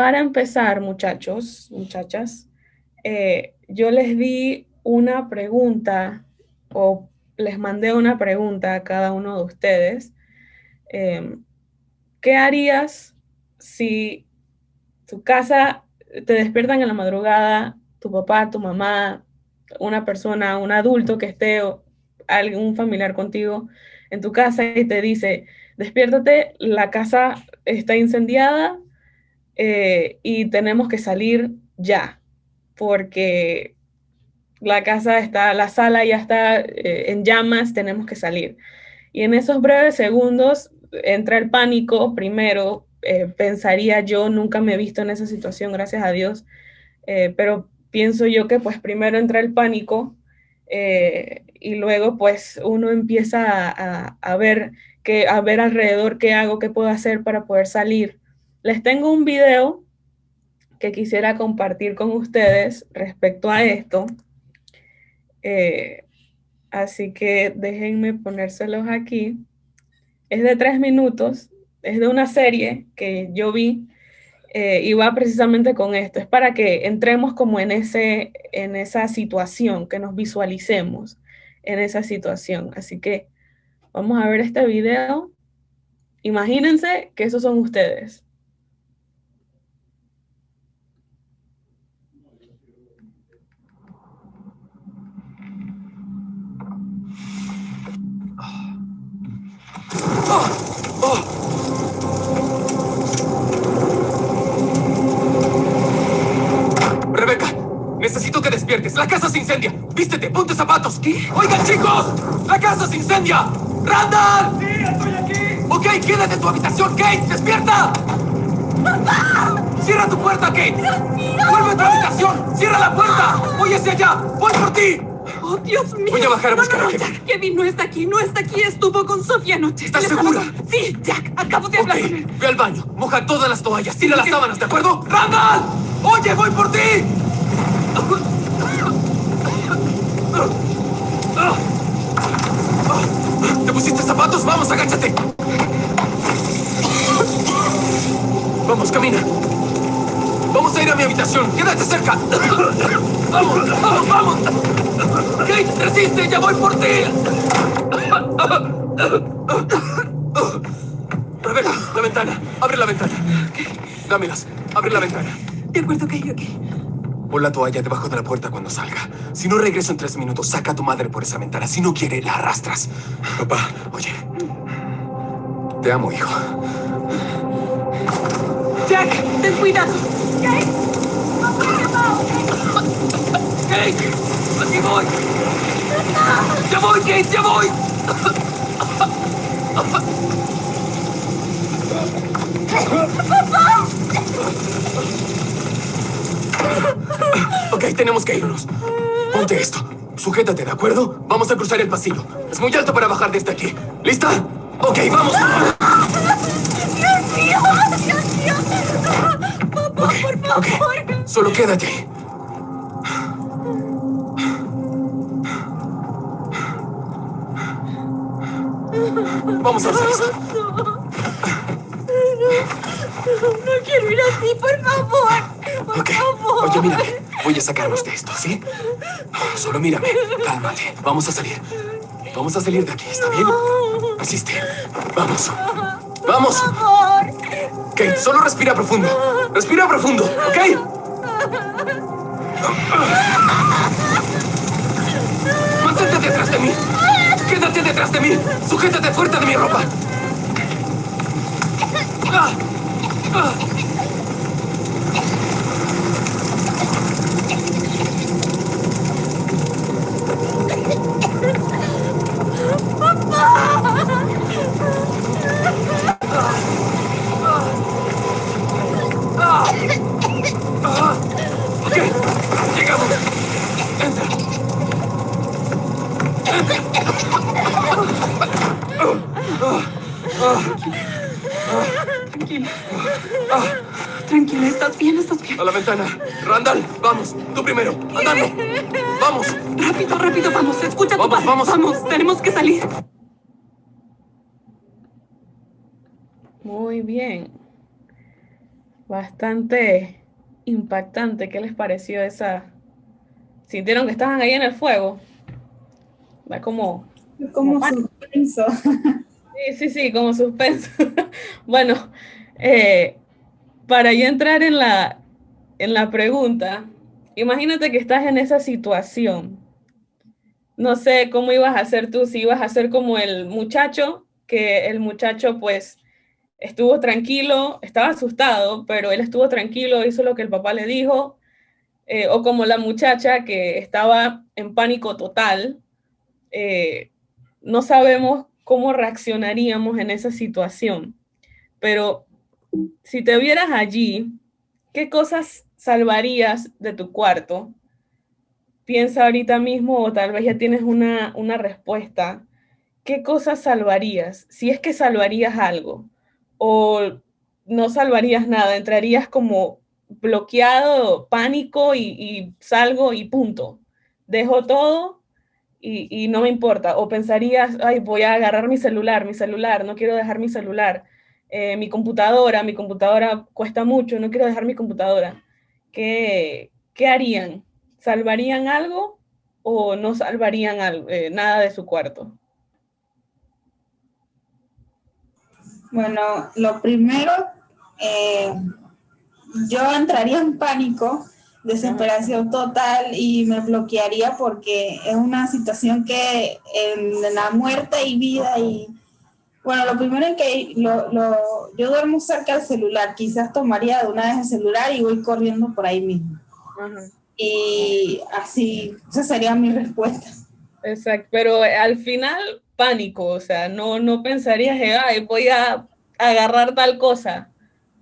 para empezar, muchachos, muchachas, yo les di una pregunta o les mandé una pregunta a cada uno de ustedes. Eh, ¿Qué harías si tu casa te despiertan en la madrugada, tu papá, tu mamá, una persona, un adulto que esté o algún familiar contigo en tu casa y te dice, despiértate, la casa está incendiada y tenemos que salir ya, porque la casa está, la sala ya está en llamas, tenemos que salir. Y en esos breves segundos entra el pánico primero, pensaría yo, nunca me he visto en esa situación, gracias a Dios, pero pienso yo que pues primero entra el pánico y luego pues uno empieza a ver a ver alrededor qué hago, qué puedo hacer para poder salir. Les tengo un video que quisiera compartir con ustedes respecto a esto. Eh, Así que déjenme ponérselos aquí. Es de 3 minutos, es de una serie que yo vi y va precisamente con esto. Es para que entremos como en esa situación, que nos visualicemos en esa situación. Así que vamos a ver este video. Imagínense que esos son ustedes. Rebeca, necesito que despiertes. La casa se incendia. Vístete, ponte zapatos. ¿Qué? Oigan, chicos, la casa se incendia. ¡Randall! Sí, estoy aquí. Ok, quédate en tu habitación. Kate, despierta. ¡Papá! Cierra tu puerta, Kate. Dios mío. Vuelve a tu habitación. Cierra la puerta. Voy hacia allá. Voy por ti. ¡Oh, Dios mío! Voy a bajar a buscar a Kevin. Jack, Kevin no está aquí, no está aquí. Estuvo con Sofía anoche. ¿Estás segura? Sí, Jack, acabo de hablar con él. Ve al baño. Moja todas las toallas. Tira las sábanas, ¿de acuerdo? ¡Randall! ¡Oye, voy por ti! ¿Te pusiste zapatos? Vamos, agáchate. Vamos, camina. Vamos a ir a mi habitación. Quédate cerca. Vamos, vamos, vamos. Kate, resiste, ya voy por ti. Rebeca, la ventana. Abre la ventana. ¿Qué? Dámelas. Abre la ventana. De acuerdo, ok. Pon la toalla debajo de la puerta cuando salga. Si no regreso en 3 minutos, saca a tu madre por esa ventana. Si no quiere, la arrastras. Papá, oye. Te amo, hijo. Jack, ten cuidado. Kate, aquí voy. Ya voy, Kate, ya voy. Ok, tenemos que irnos. Ponte esto. Sujétate, ¿de acuerdo? Vamos a cruzar el pasillo. Es muy alto para bajar desde aquí. ¿Lista? Ok, vamos. Dios mío, Dios mío. Papá, por favor. Ok, solo quédate ahí. Vamos a hacer esto. No quiero ir así, por favor. Por favor. Oye, mírame. Voy a sacarnos de esto, ¿sí? Solo mírame. Cálmate. Vamos a salir. Vamos a salir de aquí, ¿está bien? Resiste. Vamos. ¡Vamos! Por favor. Kate, solo respira profundo. Respira profundo, ¿ok? Mantente detrás de mí. Quédate detrás de mí. Sujétate fuerte de mi ropa. Ok, llegamos. Entra. Tranquila. Tranquila, estás bien, estás bien. A la ventana. Randall, vamos. Tú primero. Andando. Vamos. Rápido, rápido, vamos. Escucha a tu padre. Vamos. Vamos, tenemos que salir. Muy bien. Bastante impactante. ¿Qué les pareció esa? ¿Sintieron que estaban ahí en el fuego? Da como Como pánico. suspenso. Sí, sí, sí, como suspenso. Bueno, eh, para ya entrar en la pregunta, imagínate que estás en esa situación. No sé cómo ibas a hacer tú, si ibas a ser como el muchacho, que el muchacho pues estuvo tranquilo, estaba asustado, pero él estuvo tranquilo, hizo lo que el papá le dijo, o como la muchacha que estaba en pánico total. eh, no sabemos cómo reaccionaríamos en esa situación, pero si te vieras allí, ¿qué cosas salvarías de tu cuarto? Piensa ahorita mismo o tal vez ya tienes una respuesta. ¿Qué cosas salvarías? Si es que salvarías algo o no salvarías nada, entrarías como bloqueado, pánico y salgo y punto. Dejo todo y no me importa. O pensarías, ay, voy a agarrar mi celular, no quiero dejar mi celular. Mi computadora cuesta mucho, no quiero dejar mi computadora. ¿Qué harían? ¿Salvarían algo o no salvarían algo, nada de su cuarto? Bueno, lo primero, eh, yo entraría en pánico, Ajá. desesperación total y me bloquearía porque es una situación que en la muerte y vida y bueno, lo primero es que yo duermo cerca del celular, quizás tomaría de una vez el celular y voy corriendo por ahí mismo. Ajá. Y así, esa sería mi respuesta. Exacto, pero al final pánico, o sea, no pensarías, ay, voy a agarrar tal cosa.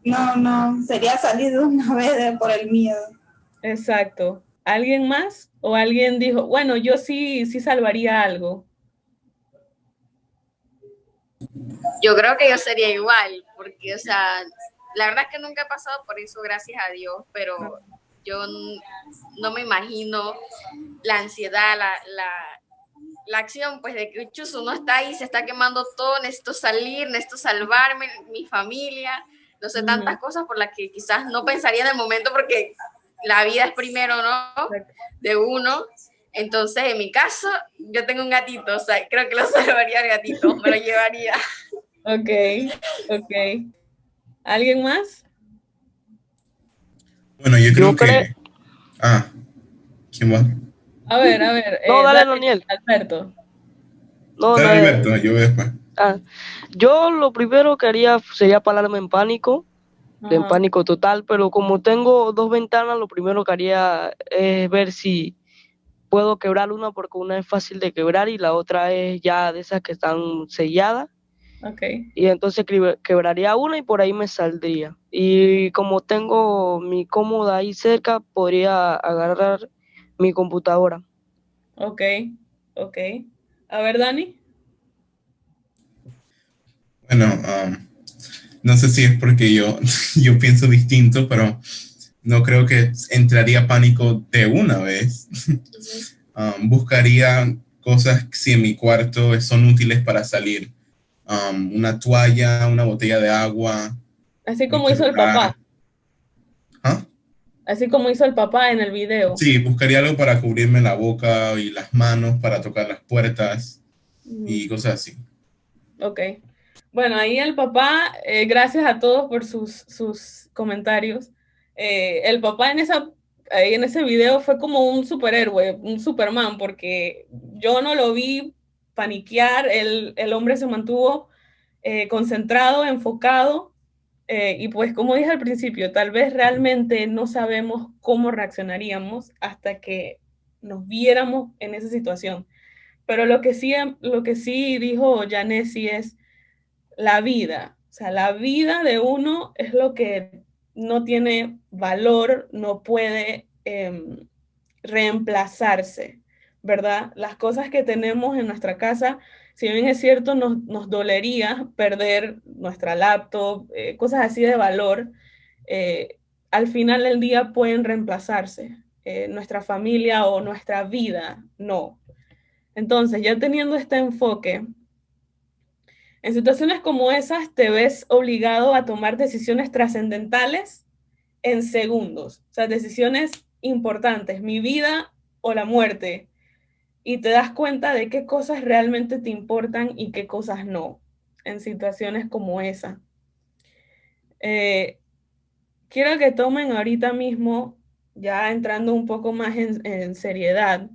No, no, sería salir de una vez por el miedo. Exacto. ¿Alguien más? ¿O alguien dijo, bueno, yo sí salvaría algo? Yo creo que yo sería igual, porque, o sea, la verdad es que nunca he pasado por eso, gracias a Dios, pero yo no me imagino la ansiedad, la acción, pues de que chuzo no está ahí, se está quemando todo, necesito salir, necesito salvarme, mi familia, no sé, tantas Ujú. cosas por las que quizás no pensaría en el momento porque la vida es primero, ¿no? Exacto. De uno. Entonces, en mi caso, yo tengo un gatito, o sea, creo que lo salvaría el gatito, me lo llevaría. Ok, ok. ¿Alguien más? Bueno, yo Yo creo creo. que... Ah, ¿quién va? A ver, No, dale, dale, Daniel. Alberto. No, Dale, no. Alberto, yo voy después. Ah, yo lo primero que haría sería pararme en Ajá, pánico total, pero como tengo dos ventanas, lo primero que haría es ver si puedo quebrar una, porque una es fácil de quebrar y la otra es ya de esas que están selladas. ok, Y entonces quebraría una y por ahí me saldría. Y como tengo mi cómoda ahí cerca, podría agarrar mi computadora. ok, ok. A ver, Dani. Bueno, no sé si es porque yo, yo pienso distinto, pero no creo que entraría pánico de una vez. Uh-huh. Buscaría cosas si en mi cuarto son útiles para salir. Una toalla, una botella de agua, Así mi como hizo el papá, celular. ¿Ah? así como hizo el papá en el video. Sí, buscaría algo para cubrirme la boca y las manos, para tocar las puertas Ujú. y cosas así. Ok. Bueno, ahí el papá, gracias a todos por sus comentarios. El papá ahí en ese video fue como un superhéroe, un Superman, porque yo no lo vi paniquear, el hombre se mantuvo concentrado, enfocado, y pues como dije al principio, tal vez realmente no sabemos cómo reaccionaríamos hasta que nos viéramos en esa situación. Pero lo que sí dijo Janesi es la vida. O sea, la vida de uno es lo que no tiene valor, no puede reemplazarse, ¿verdad? Las cosas que tenemos en nuestra casa, si bien es cierto, nos dolería perder nuestra laptop, cosas así de valor, eh, al final del día pueden reemplazarse. Nuestra familia o nuestra vida, no. Entonces, ya teniendo este enfoque, en situaciones como esas te ves obligado a tomar decisiones trascendentales en segundos. O sea, decisiones importantes, mi vida o la muerte. Y te das cuenta de qué cosas realmente te importan y qué cosas no, en situaciones como esa. Quiero que tomen ahorita mismo, ya entrando un poco más en seriedad,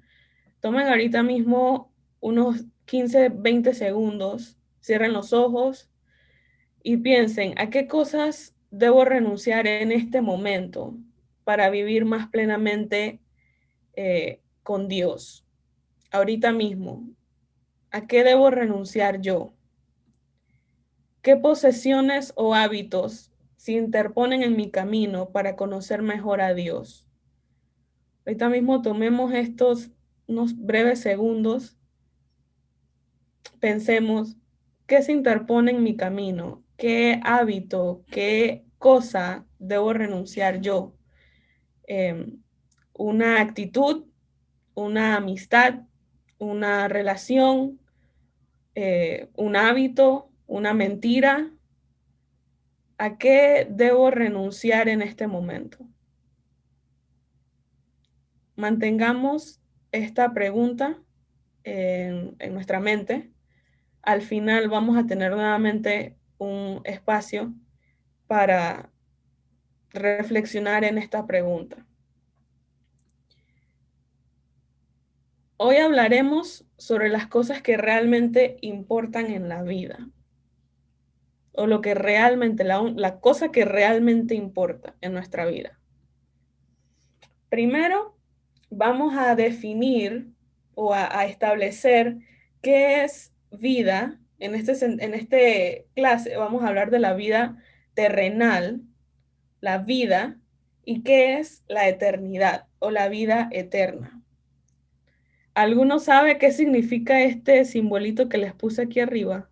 tomen ahorita mismo unos 15, 20 segundos, cierren los ojos y piensen, ¿a qué cosas debo renunciar en este momento para vivir más plenamente con Dios? Ahorita mismo, ¿a qué debo renunciar yo? ¿Qué posesiones o hábitos se interponen en mi camino para conocer mejor a Dios? Ahorita mismo tomemos estos unos breves segundos, pensemos, ¿qué se interpone en mi camino? ¿Qué hábito, qué cosa debo renunciar yo? Una actitud, una amistad, una relación, un hábito, una mentira. ¿A qué debo renunciar en este momento? Mantengamos esta pregunta en nuestra mente. Al final vamos a tener nuevamente un espacio para reflexionar en esta pregunta. Hoy hablaremos sobre las cosas que realmente importan en la vida, o lo que realmente, la cosa que realmente importa en nuestra vida. Primero, vamos a definir o a establecer qué es vida. En este clase vamos a hablar de la vida terrenal, la vida, y qué es la eternidad o la vida eterna. ¿Alguno sabe qué significa este simbolito que les puse aquí arriba?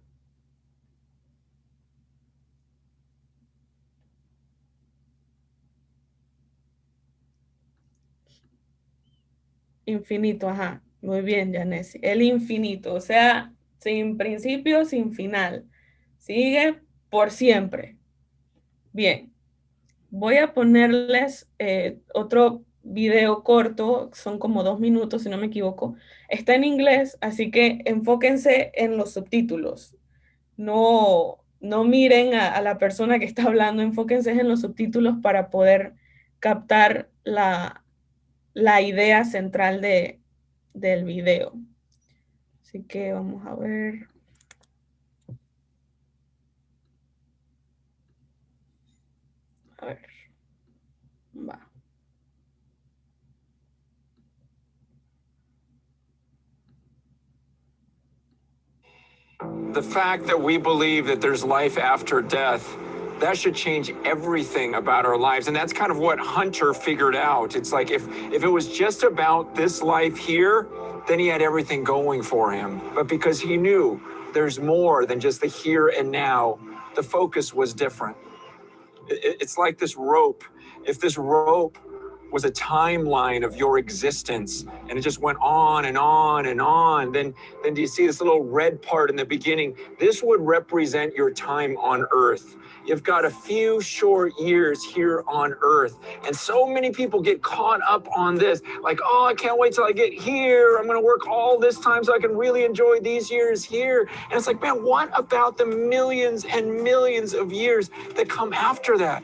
Infinito, ajá. Muy bien, Janesi. El infinito, o sea, sin principio, sin final. Sigue por siempre. Bien, voy a ponerles otro video corto, son como 2 minutos, si no me equivoco. Está en inglés, así que enfóquense en los subtítulos. No miren a la persona que está hablando, enfóquense en los subtítulos para poder captar la idea central del video. Así que vamos a ver. A ver. Va. The fact that we believe that there's life after death, that should change everything about our lives. And that's kind of what Hunter figured out. It's like if it was just about this life here, then he had everything going for him. But because he knew there's more than just the here and now, the focus was different. It's like this rope. If this rope was a timeline of your existence and it just went on and on and on, then do you see this little red part in the beginning? This would represent your time on earth. You've got a few short years here on earth. And so many people get caught up on this, like, oh, I can't wait till I get here. I'm going to work all this time so I can really enjoy these years here. And it's like, man, what about the millions and millions of years that come after that?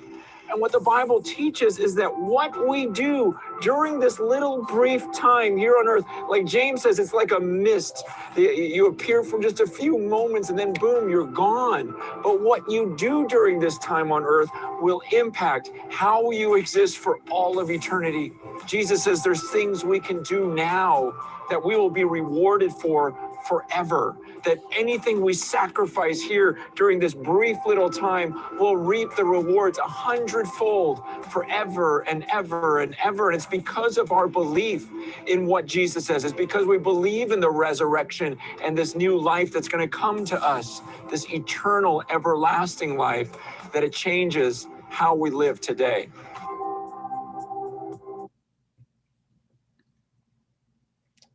And what the Bible teaches is that what we do during this little brief time here on earth, like James says, it's like a mist. You appear for just a few moments and then boom, you're gone. But what you do during this time on earth will impact how you exist for all of eternity. Jesus says there's things we can do now that we will be rewarded for forever, that anything we sacrifice here during this brief little time will reap the rewards 100-fold forever and ever and ever. And it's because of our belief in what Jesus says. It's because we believe in the resurrection and this new life that's going to come to us, this eternal, everlasting life, that it changes how we live today.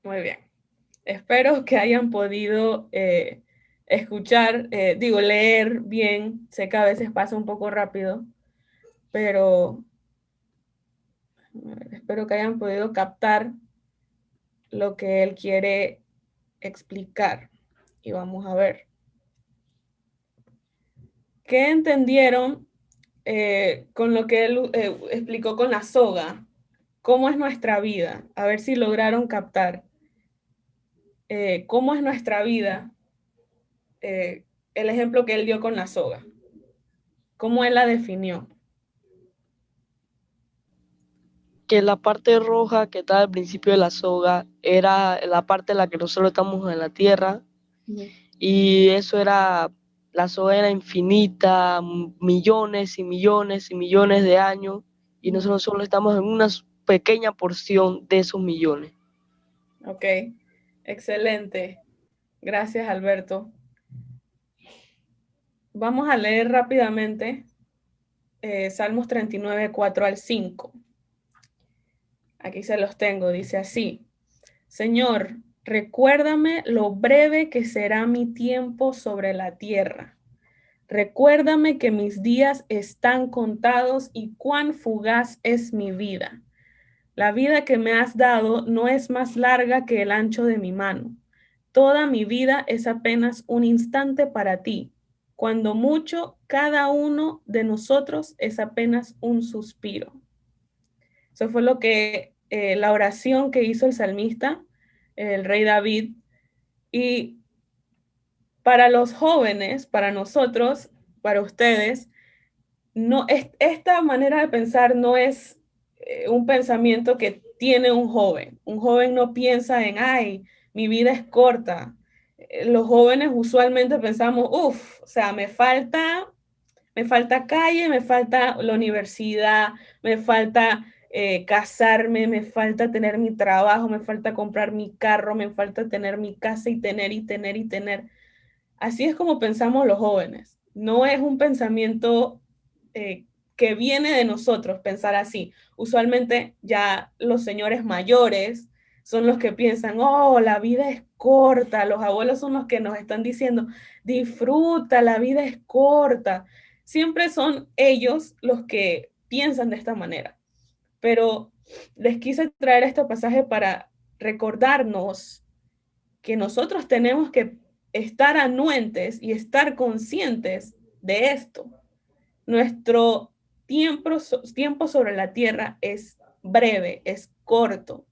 Muy bien. Espero que hayan podido escuchar, leer bien. Sé que a veces pasa un poco rápido, pero A ver, espero que hayan podido captar lo que él quiere explicar. Y vamos a ver. ¿Qué entendieron con lo que él explicó con la soga? ¿Cómo es nuestra vida? A ver si lograron captar cómo es nuestra vida, el ejemplo que él dio con la soga. ¿Cómo él la definió? Que la parte roja que está al principio de la soga era la parte en la que nosotros estamos en la tierra, y eso era, la soga era infinita, millones y millones y millones de años, y nosotros solo estamos en una pequeña porción de esos millones. Ok, excelente. Gracias, Alberto. Vamos a leer rápidamente Salmos 39, 4 al 5. Aquí se los tengo, dice así: Señor, recuérdame lo breve que será mi tiempo sobre la tierra. Recuérdame que mis días están contados y cuán fugaz es mi vida. La vida que me has dado no es más larga que el ancho de mi mano. Toda mi vida es apenas un instante para ti. Cuando mucho, cada uno de nosotros es apenas un suspiro. Eso fue lo que la oración que hizo el salmista, el rey David. Y para los jóvenes, para nosotros, para ustedes, no, esta manera de pensar no es un pensamiento que tiene un joven. Un joven no piensa en, ay, mi vida es corta. Los jóvenes usualmente pensamos, uff, o sea, me falta calle, me falta la universidad, me falta casarme, me falta tener mi trabajo, me falta comprar mi carro, me falta tener mi casa y tener y tener y tener. Así es como pensamos los jóvenes. No es un pensamiento que viene de nosotros pensar así. Usualmente ya los señores mayores son los que piensan, oh, la vida es corta. Los abuelos son los que nos están diciendo, disfruta, la vida es corta. Siempre son ellos los que piensan de esta manera. Pero les quise traer este pasaje para recordarnos que nosotros tenemos que estar anuentes y estar conscientes de esto. Nuestro tiempo sobre la tierra es breve, es corto.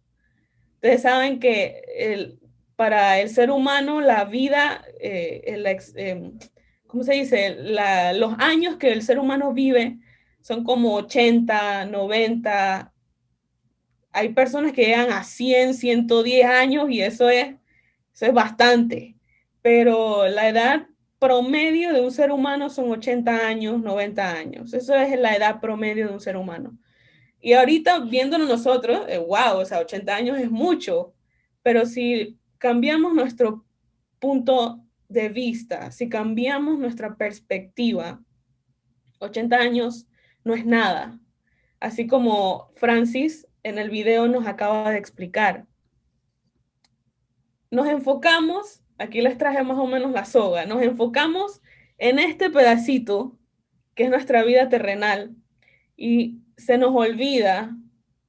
Ustedes saben que para el ser humano la vida, ¿cómo se dice? Los años que el ser humano vive son como 80, 90. Hay personas que llegan a 100, 110 años y eso es bastante. Pero la edad promedio de un ser humano son 80 años, 90 años. Eso es la edad promedio de un ser humano. Y ahorita viéndolo nosotros, wow, o sea, 80 años es mucho. Pero si cambiamos nuestro punto de vista, si cambiamos nuestra perspectiva, 80 años no es nada. Así como Francis en el video nos acaba de explicar. Nos enfocamos, aquí les traje más o menos la soga, nos enfocamos en este pedacito que es nuestra vida terrenal y se nos olvida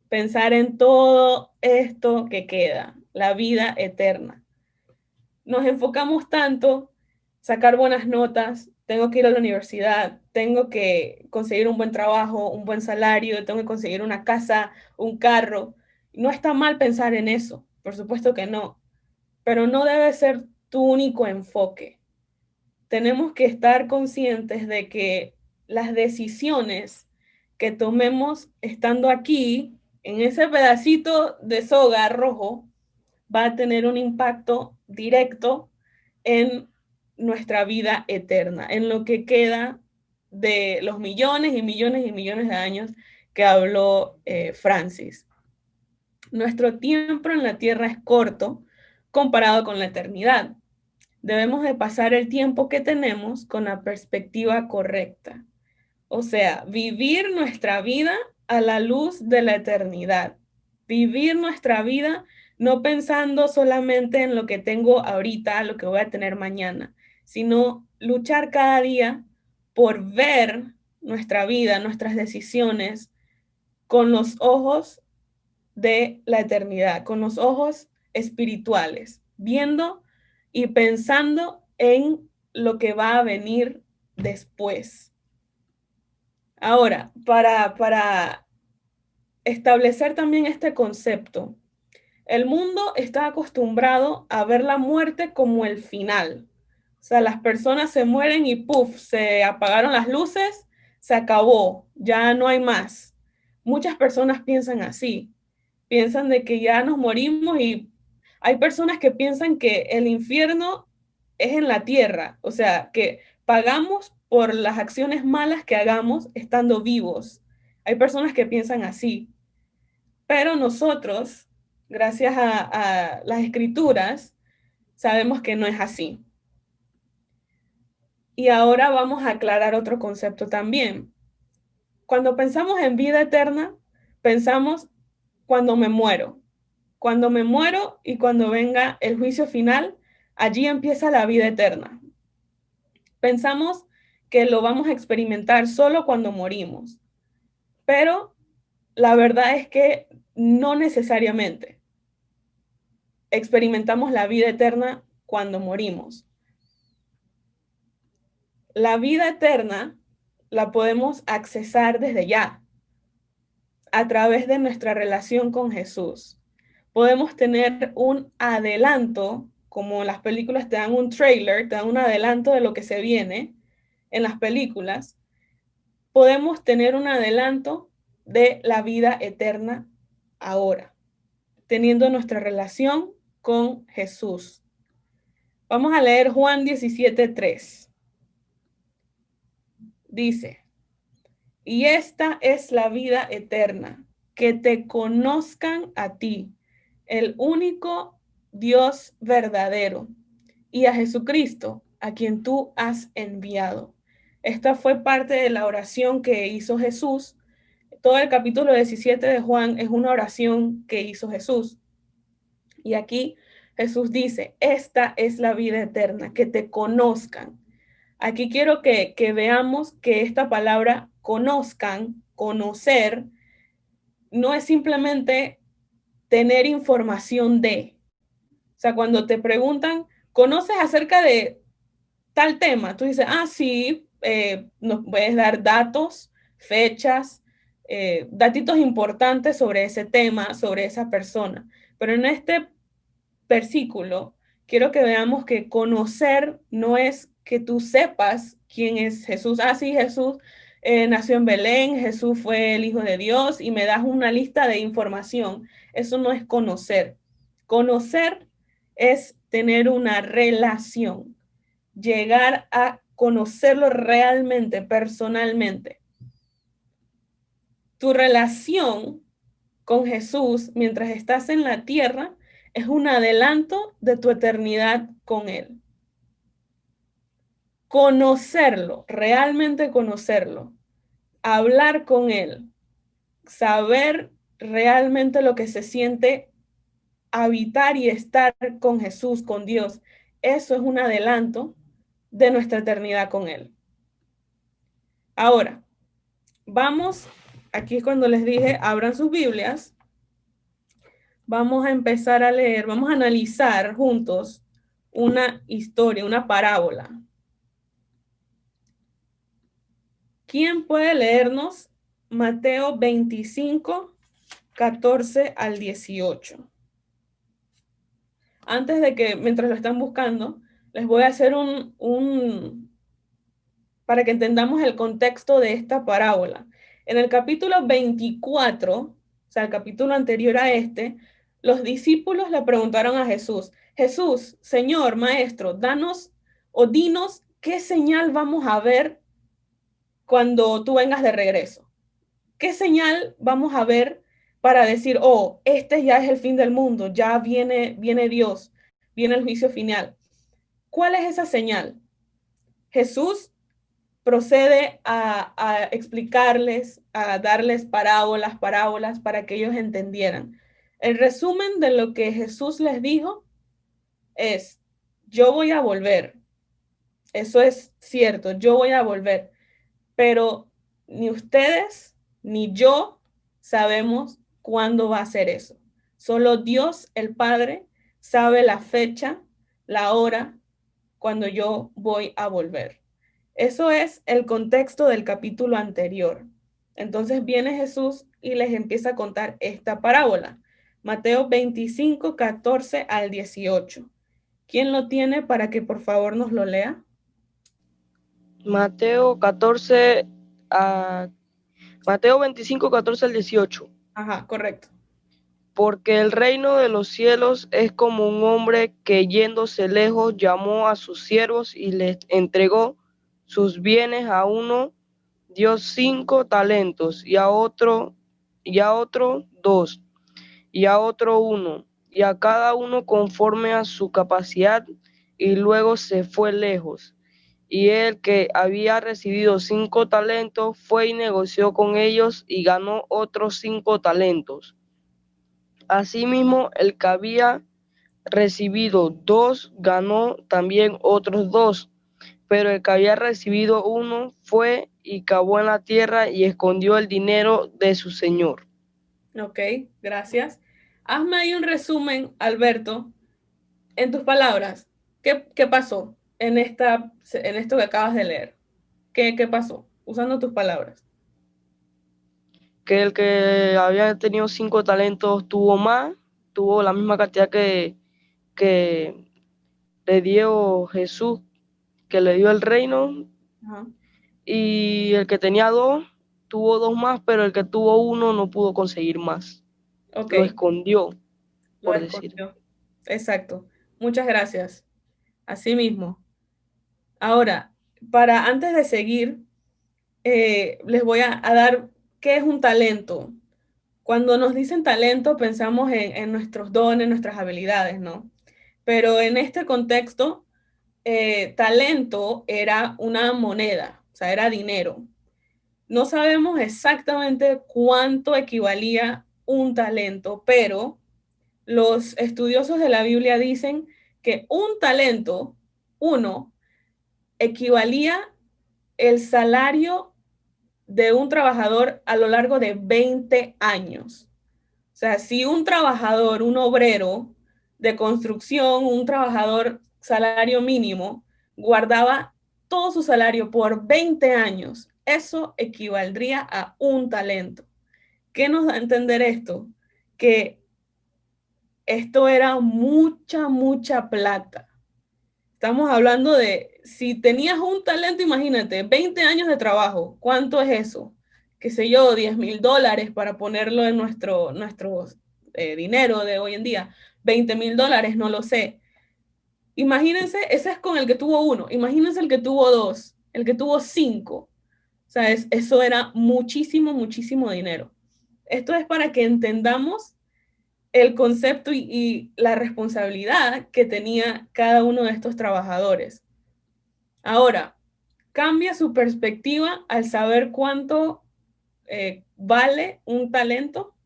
pensar en todo esto que queda, la vida eterna. Nos enfocamos tanto, sacar buenas notas, tengo que ir a la universidad, tengo que conseguir un buen trabajo, un buen salario, tengo que conseguir una casa, un carro. No está mal pensar en eso, por supuesto que no, pero no debe ser tu único enfoque. Tenemos que estar conscientes de que las decisiones que tomemos estando aquí, en ese pedacito de soga rojo, va a tener un impacto directo en nuestra vida eterna, en lo que queda de los millones y millones y millones de años que habló Francis. Nuestro tiempo en la tierra es corto comparado con la eternidad. Debemos de pasar el tiempo que tenemos con la perspectiva correcta. O sea, vivir nuestra vida a la luz de la eternidad. Vivir nuestra vida no pensando solamente en lo que tengo ahorita, lo que voy a tener mañana, sino luchar cada día por ver nuestra vida, nuestras decisiones con los ojos de la eternidad, con los ojos espirituales, viendo y pensando en lo que va a venir después. Ahora, para establecer también este concepto, el mundo está acostumbrado a ver la muerte como el final. O sea, las personas se mueren y ¡puf! Se apagaron las luces, se acabó, ya no hay más. Muchas personas piensan así, piensan de que ya nos morimos, y hay personas que piensan que el infierno es en la tierra, o sea, que pagamos por las acciones malas que hagamos estando vivos. Hay personas que piensan así, pero nosotros, gracias a las escrituras, sabemos que no es así. Y ahora vamos a aclarar otro concepto también. Cuando pensamos en vida eterna, pensamos cuando me muero. Cuando me muero y cuando venga el juicio final, allí empieza la vida eterna. Pensamos que lo vamos a experimentar solo cuando morimos, pero la verdad es que no necesariamente. Experimentamos la vida eterna cuando morimos. La vida eterna la podemos accesar desde ya, a través de nuestra relación con Jesús. Podemos tener un adelanto, como las películas te dan un trailer, te dan un adelanto de lo que se viene en las películas. Podemos tener un adelanto de la vida eterna ahora, teniendo nuestra relación con Jesús. Vamos a leer Juan 17:3. Dice: y esta es la vida eterna, que te conozcan a ti, el único Dios verdadero, y a Jesucristo, a quien tú has enviado. Esta fue parte de la oración que hizo Jesús. Todo el capítulo 17 de Juan es una oración que hizo Jesús. Y aquí Jesús dice: esta es la vida eterna, que te conozcan. Aquí quiero que veamos que esta palabra conozcan, conocer, no es simplemente tener información de. O sea, cuando te preguntan, ¿conoces acerca de tal tema? Tú dices, ah, sí, nos puedes dar datos, fechas, datitos importantes sobre ese tema, sobre esa persona. Pero en este versículo, quiero que veamos que conocer no es que tú sepas quién es Jesús. Ah, sí, Jesús nació en Belén, Jesús fue el Hijo de Dios y me das una lista de información. Eso no es conocer. Conocer es tener una relación, llegar a conocerlo realmente, personalmente. Tu relación con Jesús mientras estás en la tierra es un adelanto de tu eternidad con Él. Conocerlo, realmente conocerlo, hablar con Él, saber realmente lo que se siente habitar y estar con Jesús, con Dios, eso es un adelanto de nuestra eternidad con Él. Ahora, vamos, aquí es cuando les dije, abran sus Biblias. Vamos a empezar a leer, vamos a analizar juntos una historia, una parábola. ¿Quién puede leernos Mateo 25, 14 al 18? Antes de que, mientras lo están buscando, les voy a hacer para que entendamos el contexto de esta parábola. En el capítulo 24, o sea, el capítulo anterior a este, los discípulos le preguntaron a Jesús: Jesús, Señor, Maestro, danos o dinos qué señal vamos a ver cuando tú vengas de regreso. ¿Qué señal vamos a ver para decir, oh, este ya es el fin del mundo, ya viene Dios, viene el juicio final? ¿Cuál es esa señal? Jesús procede a explicarles, a darles parábolas para que ellos entendieran. El resumen de lo que Jesús les dijo es: yo voy a volver. Eso es cierto, yo voy a volver, pero ni ustedes ni yo sabemos cuándo va a ser eso. Solo Dios, el Padre, sabe la fecha, la hora, cuando yo voy a volver. Eso es el contexto del capítulo anterior. Entonces viene Jesús y les empieza a contar esta parábola. Mateo 25, 14 al 18. ¿Quién lo tiene para que por favor nos lo lea? Mateo 14 a Mateo 25, 14 al 18. Ajá, correcto. Porque el reino de los cielos es como un hombre que yéndose lejos llamó a sus siervos y les entregó sus bienes. A uno dio 5 talentos, y a otro 2, y a otro 1, y a cada uno conforme a su capacidad, y luego se fue lejos. Y el que había recibido 5 talentos fue y negoció con ellos y ganó otros 5 talentos. Asimismo, el que había recibido 2 ganó también otros 2, pero el que había recibido 1 fue y cavó en la tierra y escondió el dinero de su señor. Ok, gracias. Hazme ahí un resumen, Alberto, en tus palabras. ¿Qué pasó en esto que acabas de leer? ¿Qué pasó? Usando tus palabras. Que el que había tenido 5 talentos tuvo la misma cantidad que le dio Jesús, que le dio el reino, Ajá. y el que tenía 2 tuvo 2 más, pero el que tuvo 1 no pudo conseguir más. Ok, Lo escondió, lo por decir. escondió. Exacto. Muchas gracias. Así mismo. Ahora, antes de seguir, les voy a dar qué es un talento. Cuando nos dicen talento, pensamos en nuestros dones, nuestras habilidades, ¿no? Pero en este contexto, talento era una moneda, o sea, era dinero. No sabemos exactamente cuánto equivalía un talento, pero los estudiosos de la Biblia dicen que un talento, uno, equivalía el salario de un trabajador a lo largo de 20 años. O sea, si un trabajador, un obrero de construcción, un trabajador salario mínimo, guardaba todo su salario por 20 años, eso equivaldría a un talento. ¿Qué nos da a entender esto? Que esto era mucha, mucha plata. Estamos hablando de, si tenías un talento, imagínate, 20 años de trabajo, ¿cuánto es eso? Qué sé yo, $10,000 para ponerlo en nuestro dinero de hoy en día. $20,000, no lo sé. Imagínense, ese es con el que tuvo 1, imagínense el que tuvo 2, el que tuvo 5. O sea, eso era muchísimo, muchísimo dinero. Esto es para que entendamos el concepto y la responsabilidad que tenía cada uno de estos trabajadores. Ahora, cambia su perspectiva al saber cuánto vale un talento,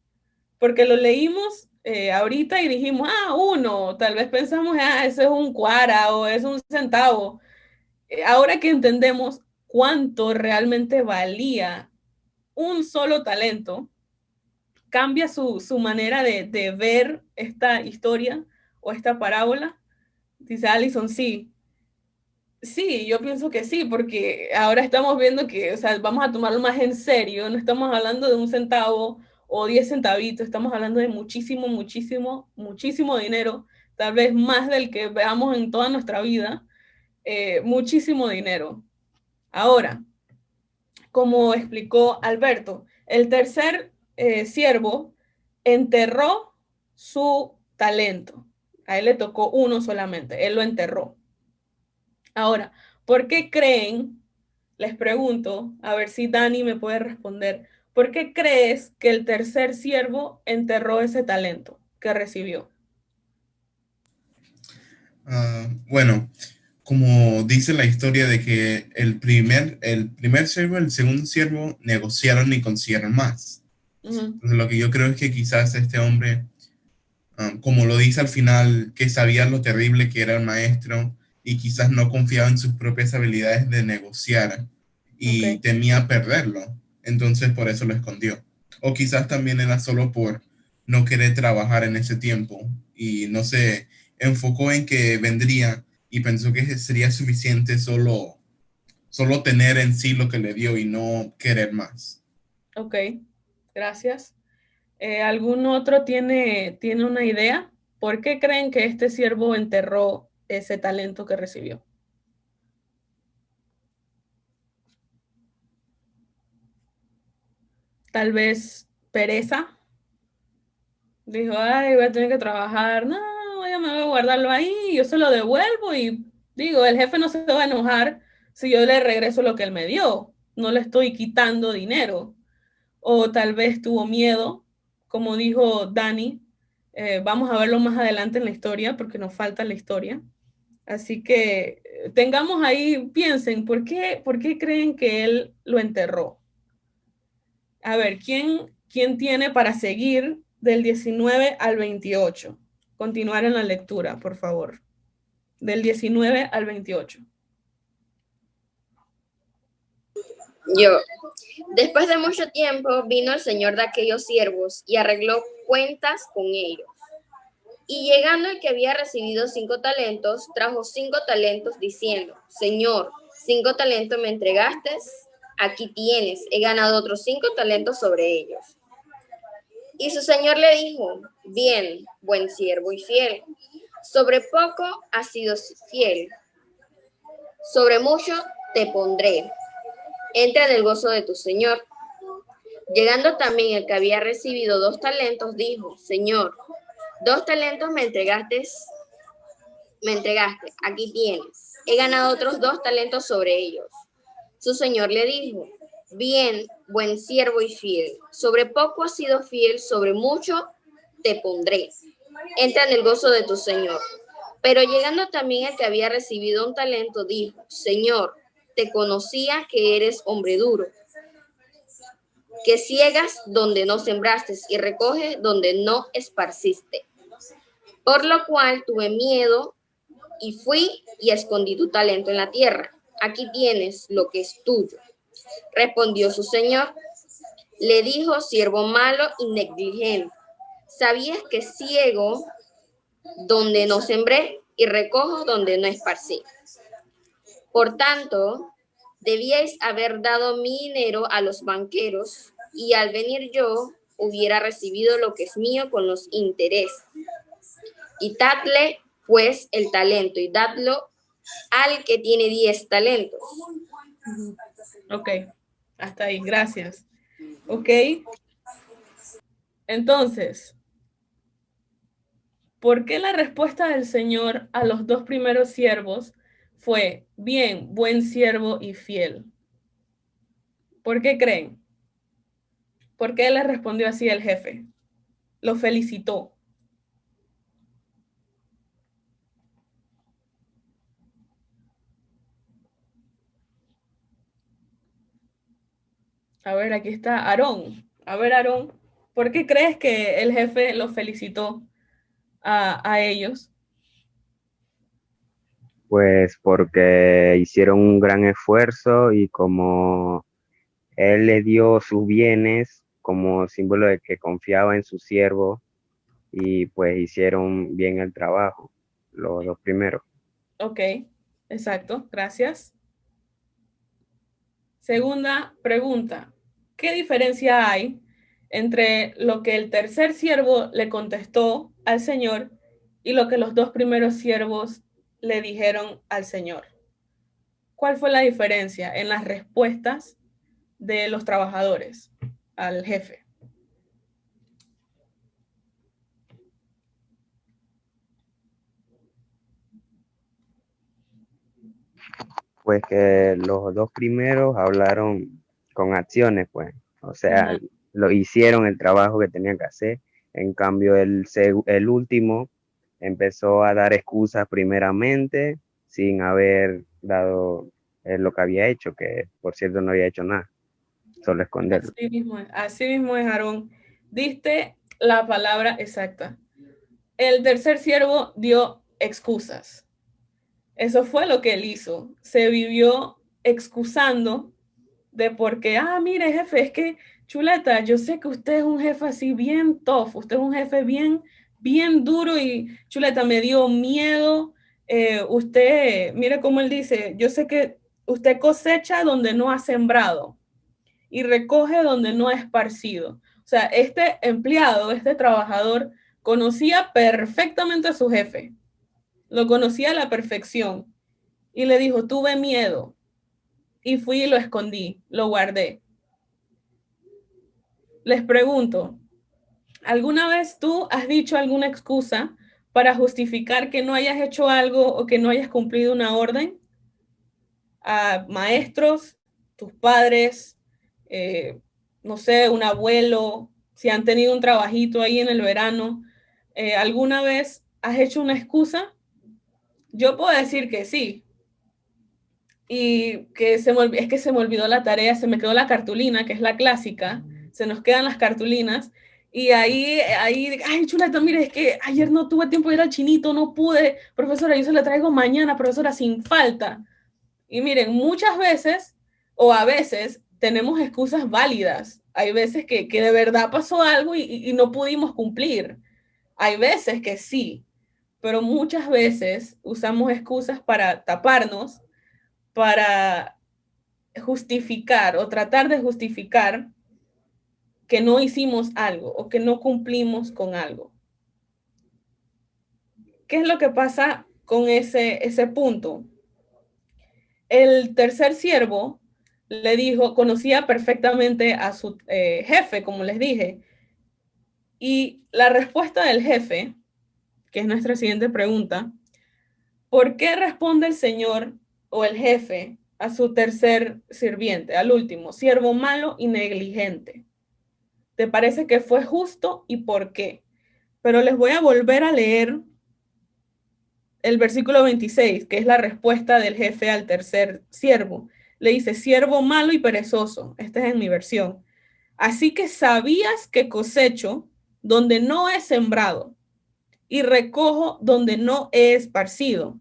porque lo leímos ahorita y dijimos, 1, tal vez pensamos, eso es un cuara o es un centavo. Ahora que entendemos cuánto realmente valía un solo talento, cambia su manera de ver esta historia o esta parábola. Dice Allison, sí. Sí, yo pienso que sí, porque ahora estamos viendo que, o sea, vamos a tomarlo más en serio, no estamos hablando de un centavo o 10 centavitos, estamos hablando de muchísimo, muchísimo, muchísimo dinero, tal vez más del que veamos en toda nuestra vida, muchísimo dinero. Ahora, como explicó Alberto, el tercer siervo enterró su talento. A él le tocó 1 solamente, él lo enterró. Ahora, ¿por qué creen? Les pregunto, a ver si Dani me puede responder. ¿Por qué crees que el tercer siervo enterró ese talento que recibió? Bueno, como dice la historia de que el primer siervo y el segundo siervo negociaron y consiguieron más. Entonces, lo que yo creo es que quizás este hombre, como lo dice al final, que sabía lo terrible que era el maestro y quizás no confiaba en sus propias habilidades de negociar y temía perderlo. Entonces, por eso lo escondió. O quizás también era solo por no querer trabajar en ese tiempo y no se enfocó en que vendría y pensó que sería suficiente solo tener en sí lo que le dio y no querer más. Ok, gracias. ¿Algún otro tiene una idea? ¿Por qué creen que este siervo enterró ese talento que recibió? Tal vez pereza. Dijo, ay, voy a tener que trabajar. No, ya me voy a guardarlo ahí, yo se lo devuelvo y digo, el jefe no se va a enojar si yo le regreso lo que él me dio. No le estoy quitando dinero. O tal vez tuvo miedo, como dijo Dani. Vamos a verlo más adelante en la historia porque nos falta la historia. Así que tengamos ahí, piensen, ¿por qué creen que él lo enterró? A ver, ¿quién tiene para seguir del 19 al 28? Continuar en la lectura, por favor. Del 19 al 28. Yo. Después de mucho tiempo vino el señor de aquellos siervos y arregló cuentas con ellos. Y llegando el que había recibido 5 talentos, trajo 5 talentos diciendo, Señor, 5 talentos me entregaste, aquí tienes, he ganado otros 5 talentos sobre ellos. Y su señor le dijo, bien, buen siervo y fiel, sobre poco has sido fiel, sobre mucho te pondré, entra en el gozo de tu señor. Llegando también el que había recibido 2 talentos, dijo, Señor, 2 talentos me entregaste, aquí tienes. He ganado otros 2 talentos sobre ellos. Su señor le dijo, bien, buen siervo y fiel, sobre poco has sido fiel, sobre mucho te pondré. Entra en el gozo de tu señor. Pero llegando también el que había recibido 1 talento, dijo, Señor, te conocía que eres hombre duro, que ciegas donde no sembraste y recoges donde no esparciste. Por lo cual tuve miedo y fui y escondí tu talento en la tierra. Aquí tienes lo que es tuyo. Respondió su señor. Le dijo, siervo malo y negligente, ¿sabías que ciego donde no sembré y recojo donde no esparcí? Por tanto, debíais haber dado mi dinero a los banqueros y al venir yo hubiera recibido lo que es mío con los intereses. Y dadle pues el talento y dadlo al que tiene 10 talentos. Ok, hasta ahí, gracias. Ok, entonces, ¿por qué la respuesta del Señor a los 2 primeros siervos fue, bien, buen siervo y fiel? ¿Por qué creen? ¿Por qué le respondió así el jefe? Lo felicitó. A ver, aquí está Aarón. A ver, Aarón, ¿por qué crees que el jefe los felicitó a ellos? Pues porque hicieron un gran esfuerzo y como él le dio sus bienes como símbolo de que confiaba en su siervo y pues hicieron bien el trabajo, los 2 primeros. Ok, exacto, gracias. Segunda pregunta, ¿qué diferencia hay entre lo que el tercer siervo le contestó al Señor y lo que los 2 primeros siervos le dijeron al Señor? ¿Cuál fue la diferencia en las respuestas de los trabajadores al jefe? Pues que los 2 primeros hablaron con acciones, pues, o sea, lo hicieron el trabajo que tenían que hacer. En cambio, el último empezó a dar excusas primeramente sin haber dado lo que había hecho, que por cierto no había hecho nada, solo esconderlo. Así mismo es, Aarón. Diste la palabra exacta. El tercer siervo dio excusas. Eso fue lo que él hizo. Se vivió excusando de por qué, mire, jefe, es que Chuleta, yo sé que usted es un jefe así bien tough, usted es un jefe bien duro y Chuleta, me dio miedo. Usted, mire cómo él dice, yo sé que usted cosecha donde no ha sembrado y recoge donde no ha esparcido. O sea, este empleado, este trabajador, conocía perfectamente a su jefe, lo conocía a la perfección y le dijo, tuve miedo y fui y lo escondí, lo guardé. Les pregunto, ¿alguna vez tú has dicho alguna excusa para justificar que no hayas hecho algo o que no hayas cumplido una orden? A maestros, tus padres, no sé, un abuelo, si han tenido un trabajito ahí en el verano, ¿alguna vez has hecho una excusa? Yo puedo decir que sí. Y que es que se me olvidó la tarea, se me quedó la cartulina, que es la clásica, se nos quedan las cartulinas, y ay, Chuleta, mire, es que ayer no tuve tiempo de ir al chinito, no pude, profesora, yo se la traigo mañana, profesora, sin falta. Y miren, muchas veces, o a veces, tenemos excusas válidas. Hay veces que de verdad pasó algo y no pudimos cumplir. Hay veces que sí, pero muchas veces usamos excusas para taparnos, para justificar o tratar de justificar que no hicimos algo o que no cumplimos con algo. ¿Qué es lo que pasa con ese punto? El tercer siervo le dijo, conocía perfectamente a su jefe, como les dije, y la respuesta del jefe, que es nuestra siguiente pregunta, ¿por qué responde el señor o el jefe a su tercer sirviente, al último, siervo malo y negligente? ¿Te parece que fue justo y por qué? Pero les voy a volver a leer el versículo 26, que es la respuesta del jefe al tercer siervo. Le dice, siervo malo y perezoso. Esta es en mi versión. Así que sabías que cosecho donde no he sembrado y recojo donde no he esparcido.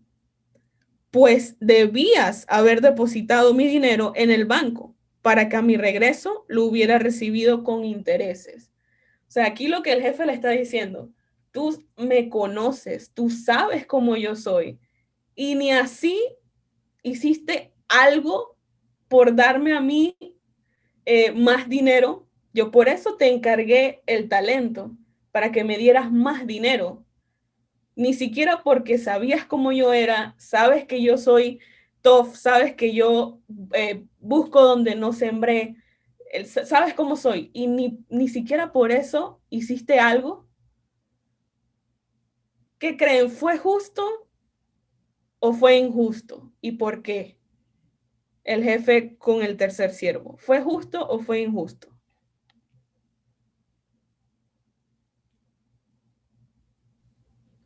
Pues debías haber depositado mi dinero en el banco para que a mi regreso lo hubiera recibido con intereses. O sea, aquí lo que el jefe le está diciendo, tú me conoces, tú sabes cómo yo soy, y ni así hiciste algo por darme a mí más dinero. Yo por eso te encargué el talento, para que me dieras más dinero. Ni siquiera porque sabías cómo yo era, sabes que yo soy tough, sabes que yo busco donde no sembré, sabes cómo soy, y ni siquiera por eso hiciste algo. ¿Qué creen? ¿Fue justo o fue injusto? ¿Y por qué? El jefe con el tercer siervo. ¿Fue justo o fue injusto?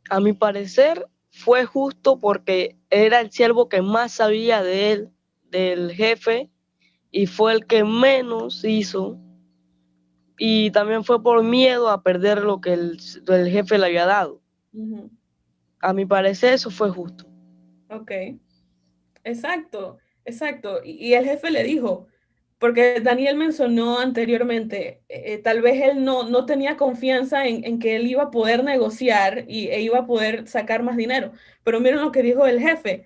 A mi parecer fue justo porque era el siervo que más sabía de él, del jefe, y fue el que menos hizo. Y también fue por miedo a perder lo que el jefe le había dado. Uh-huh. A mi parecer eso fue justo. Ok, exacto, exacto. Y el jefe le dijo, porque Daniel mencionó anteriormente, tal vez él no tenía confianza en que él iba a poder negociar e iba a poder sacar más dinero. Pero miren lo que dijo el jefe,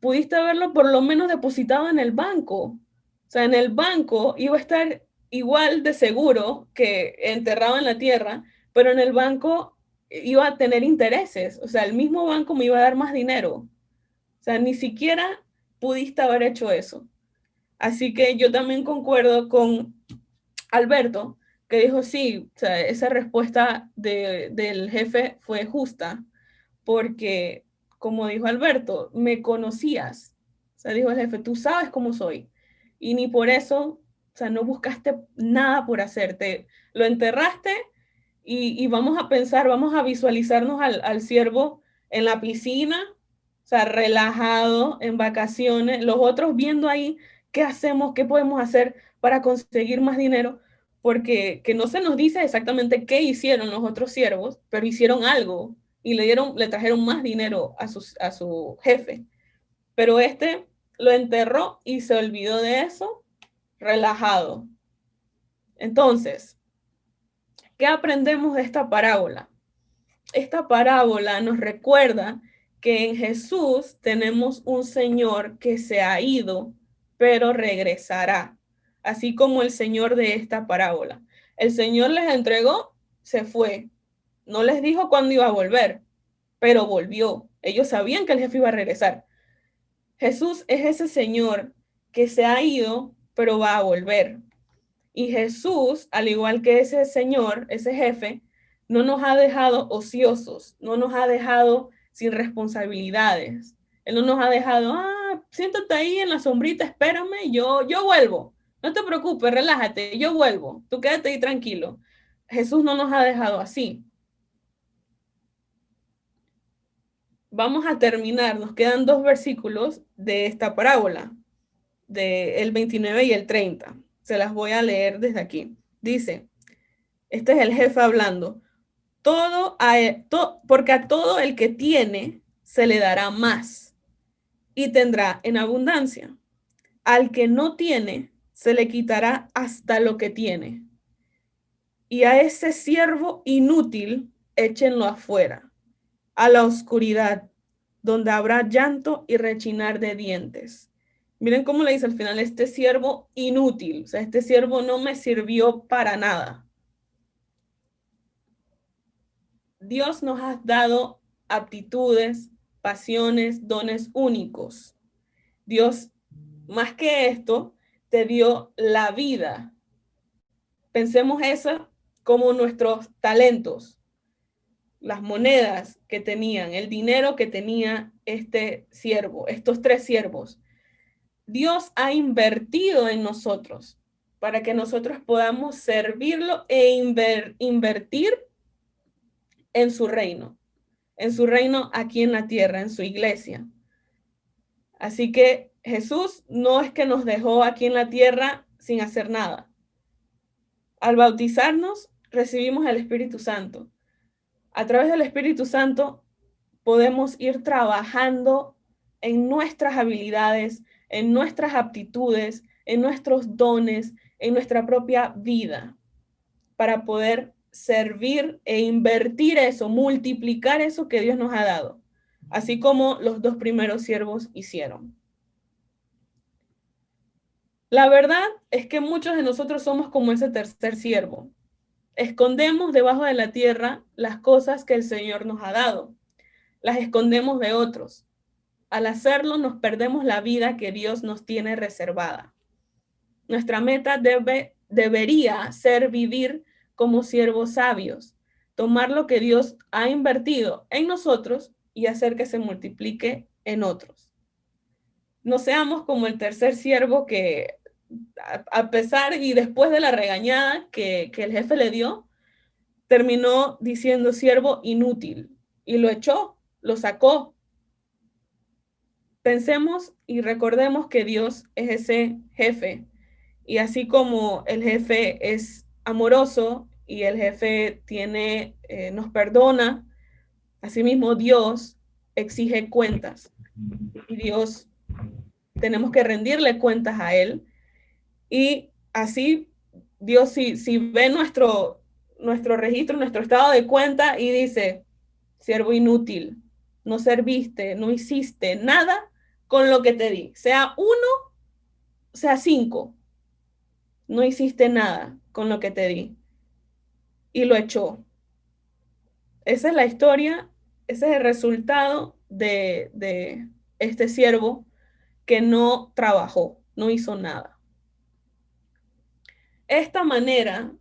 pudiste haberlo por lo menos depositado en el banco. O sea, en el banco iba a estar igual de seguro que enterrado en la tierra, pero en el banco iba a tener intereses. O sea, el mismo banco me iba a dar más dinero. O sea, ni siquiera pudiste haber hecho eso. Así que yo también concuerdo con Alberto, que dijo sí, o sea, esa respuesta del jefe fue justa, porque, como dijo Alberto, me conocías. O sea, dijo el jefe, tú sabes cómo soy. Y ni por eso, o sea, no buscaste nada por hacerte. Lo enterraste y vamos a pensar, vamos a visualizarnos al siervo en la piscina, o sea, relajado, en vacaciones, los otros viendo ahí qué hacemos, qué podemos hacer para conseguir más dinero, porque que no se nos dice exactamente qué hicieron los otros siervos, pero hicieron algo y le trajeron más dinero a su jefe. Pero este lo enterró y se olvidó de eso, relajado. Entonces, ¿qué aprendemos de esta parábola? Esta parábola nos recuerda que en Jesús tenemos un Señor que se ha ido, pero regresará, así como el Señor de esta parábola. El Señor les entregó, se fue, no les dijo cuándo iba a volver, pero volvió. Ellos sabían que el jefe iba a regresar. Jesús es ese Señor que se ha ido, pero va a volver. Y Jesús, al igual que ese Señor, ese jefe, no nos ha dejado ociosos, no nos ha dejado sin responsabilidades. Él no nos ha dejado, siéntate ahí en la sombrita, espérame, yo vuelvo. No te preocupes, relájate, yo vuelvo. Tú quédate ahí tranquilo. Jesús no nos ha dejado así. Vamos a terminar, nos quedan 2 versículos de esta parábola, del 29 y el 30. Se las voy a leer desde aquí. Dice, este es el jefe hablando, porque a todo el que tiene se le dará más y tendrá en abundancia. Al que no tiene se le quitará hasta lo que tiene. Y a ese siervo inútil échenlo afuera, a la oscuridad, donde habrá llanto y rechinar de dientes. Miren cómo le dice al final, este siervo inútil, o sea, este siervo no me sirvió para nada. Dios nos ha dado aptitudes, pasiones, dones únicos. Dios, más que esto, te dio la vida. Pensemos eso como nuestros talentos, las monedas que tenían, el dinero que tenía este siervo, estos 3 siervos. Dios ha invertido en nosotros para que nosotros podamos servirlo e invertir en su reino aquí en la tierra, en su iglesia. Así que Jesús no es que nos dejó aquí en la tierra sin hacer nada. Al bautizarnos, recibimos el Espíritu Santo. A través del Espíritu Santo podemos ir trabajando en nuestras habilidades, en nuestras aptitudes, en nuestros dones, en nuestra propia vida, para poder servir e invertir eso, multiplicar eso que Dios nos ha dado, así como los 2 primeros siervos hicieron. La verdad es que muchos de nosotros somos como ese tercer siervo. Escondemos debajo de la tierra las cosas que el Señor nos ha dado. Las escondemos de otros. Al hacerlo, nos perdemos la vida que Dios nos tiene reservada. Nuestra meta debería ser vivir como siervos sabios, tomar lo que Dios ha invertido en nosotros y hacer que se multiplique en otros. No seamos como el tercer siervo que, a pesar y después de la regañada que el jefe le dio, terminó diciendo siervo inútil y lo echó, lo sacó. Pensemos y recordemos que Dios es ese jefe. Y así como el jefe es amoroso y el jefe nos perdona, asimismo Dios exige cuentas. Y Dios, tenemos que rendirle cuentas a Él. Y así Dios, si ve nuestro registro, nuestro estado de cuenta y dice, siervo inútil, no serviste, no hiciste nada con lo que te di, sea 1, sea 5, no hiciste nada con lo que te di. Y lo echó. Esa es la historia, ese es el resultado de este siervo que no trabajó, no hizo nada. Esta manera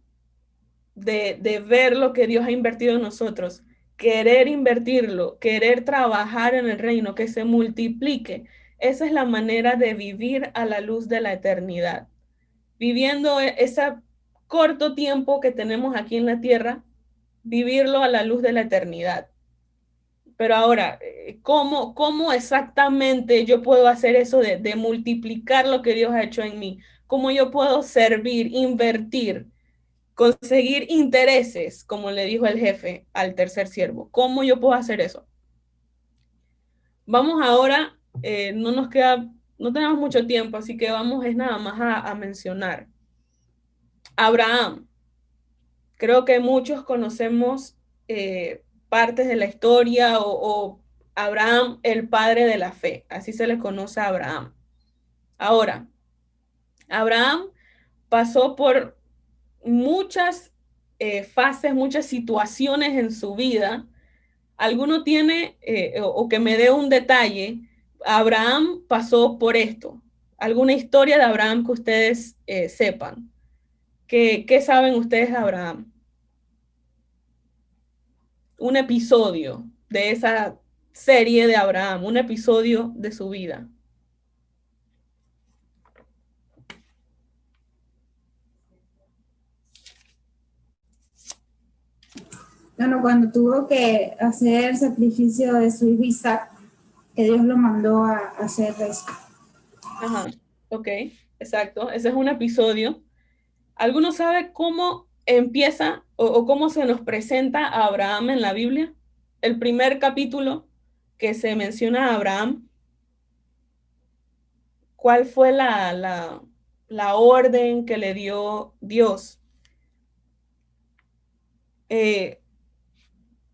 de ver lo que Dios ha invertido en nosotros, querer invertirlo, querer trabajar en el reino, que se multiplique, esa es la manera de vivir a la luz de la eternidad. Viviendo ese corto tiempo que tenemos aquí en la tierra, vivirlo a la luz de la eternidad. Pero ahora, ¿cómo exactamente yo puedo hacer eso de multiplicar lo que Dios ha hecho en mí? ¿Cómo yo puedo servir, invertir, conseguir intereses, como le dijo el jefe al tercer siervo? ¿Cómo yo puedo hacer eso? Vamos ahora, no tenemos mucho tiempo, así que vamos es nada más a mencionar. Abraham. Creo que muchos conocemos partes de la historia o Abraham, el padre de la fe. Así se le conoce a Abraham. Ahora, Abraham pasó por muchas fases, muchas situaciones en su vida. Alguno tiene, o que me dé un detalle, Abraham pasó por esto. ¿Alguna historia de Abraham que ustedes sepan? ¿Qué saben ustedes de Abraham? Un episodio de esa serie de Abraham, un episodio de su vida. Bueno, cuando tuvo que hacer el sacrificio de su hijo Isaac, que Dios lo mandó a hacer eso. Ajá, ok, exacto. Ese es un episodio. ¿Alguno sabe cómo empieza o cómo se nos presenta a Abraham en la Biblia? El primer capítulo que se menciona a Abraham, ¿cuál fue la orden que le dio Dios?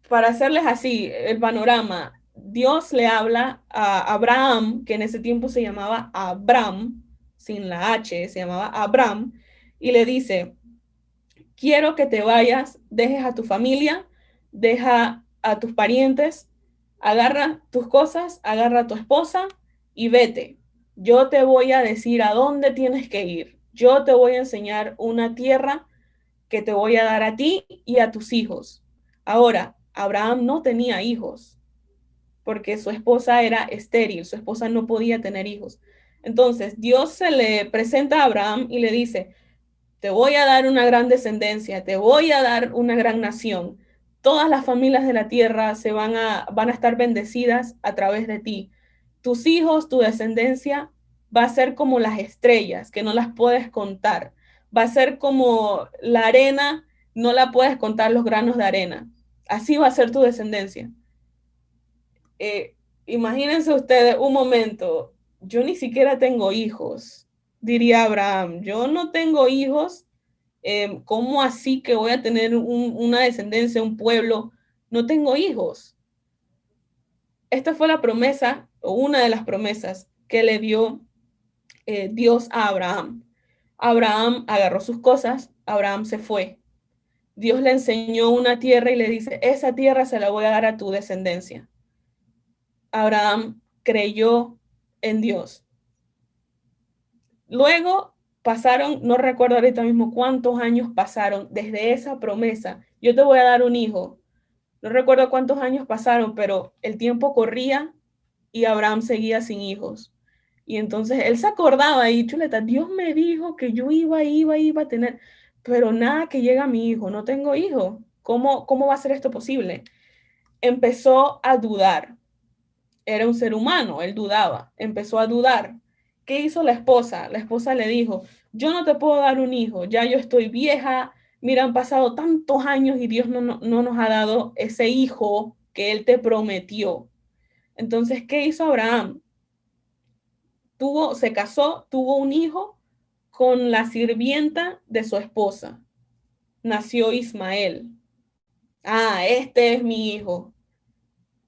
Para hacerles así el panorama, Dios le habla a Abraham, que en ese tiempo se llamaba Abram, sin la H, se llamaba Abram, y le dice, quiero que te vayas, dejes a tu familia, deja a tus parientes, agarra tus cosas, agarra a tu esposa y vete. Yo te voy a decir a dónde tienes que ir. Yo te voy a enseñar una tierra que te voy a dar a ti y a tus hijos. Ahora, Abraham no tenía hijos porque su esposa era estéril, su esposa no podía tener hijos. Entonces, Dios se le presenta a Abraham y le dice, te voy a dar una gran descendencia, te voy a dar una gran nación. Todas las familias de la tierra van a estar bendecidas a través de ti. Tus hijos, tu descendencia va a ser como las estrellas, que no las puedes contar. Va a ser como la arena, no la puedes contar los granos de arena. Así va a ser tu descendencia. Imagínense ustedes un momento, yo ni siquiera tengo hijos, diría Abraham, yo no tengo hijos, ¿cómo así que voy a tener una descendencia, un pueblo? No tengo hijos. Esta fue la promesa, o una de las promesas que le dio Dios a Abraham. Abraham agarró sus cosas, Abraham se fue. Dios le enseñó una tierra y le dice, esa tierra se la voy a dar a tu descendencia. Abraham creyó en Dios. Luego pasaron, no recuerdo ahorita mismo cuántos años pasaron desde esa promesa. Yo te voy a dar un hijo. No recuerdo cuántos años pasaron, pero el tiempo corría y Abraham seguía sin hijos. Y entonces él se acordaba y chuleta, Dios me dijo que yo iba a tener, pero nada que llega a mi hijo, no tengo hijo. ¿Cómo va a ser esto posible? Empezó a dudar. Era un ser humano, él dudaba, empezó a dudar. ¿Qué hizo la esposa? La esposa le dijo, yo no te puedo dar un hijo, ya yo estoy vieja, mira, han pasado tantos años y Dios no nos ha dado ese hijo que él te prometió. Entonces, ¿qué hizo Abraham? Se casó, tuvo un hijo con la sirvienta de su esposa. Nació Ismael. Ah, este es mi hijo.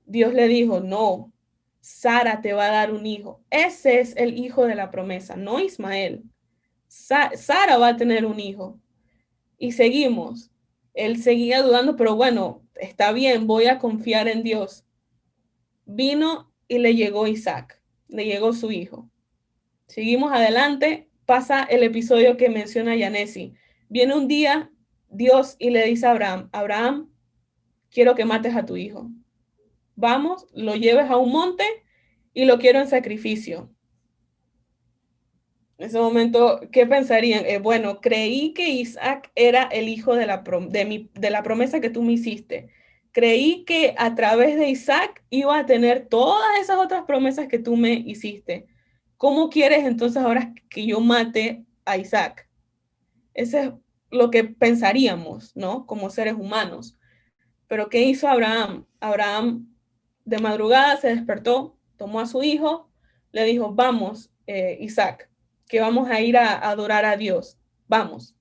Dios le dijo, no, Sara te va a dar un hijo. Ese es el hijo de la promesa, no Ismael. Sara va a tener un hijo. Y seguimos. Él seguía dudando, pero bueno, está bien, voy a confiar en Dios. Vino y le llegó Isaac, le llegó su hijo. Seguimos adelante, pasa el episodio que menciona Yanesi. Viene un día Dios y le dice a Abraham, Abraham, quiero que mates a tu hijo. Vamos, lo lleves a un monte y lo quiero en sacrificio. En ese momento, ¿qué pensarían? Bueno, creí que Isaac era el hijo de la promesa que tú me hiciste. Creí que a través de Isaac iba a tener todas esas otras promesas que tú me hiciste. ¿Cómo quieres entonces ahora que yo mate a Isaac? Eso es lo que pensaríamos, ¿no? Como seres humanos. Pero ¿qué hizo Abraham? Abraham de madrugada se despertó, tomó a su hijo, le dijo, vamos, Isaac, que vamos a ir a adorar a Dios. Vamos.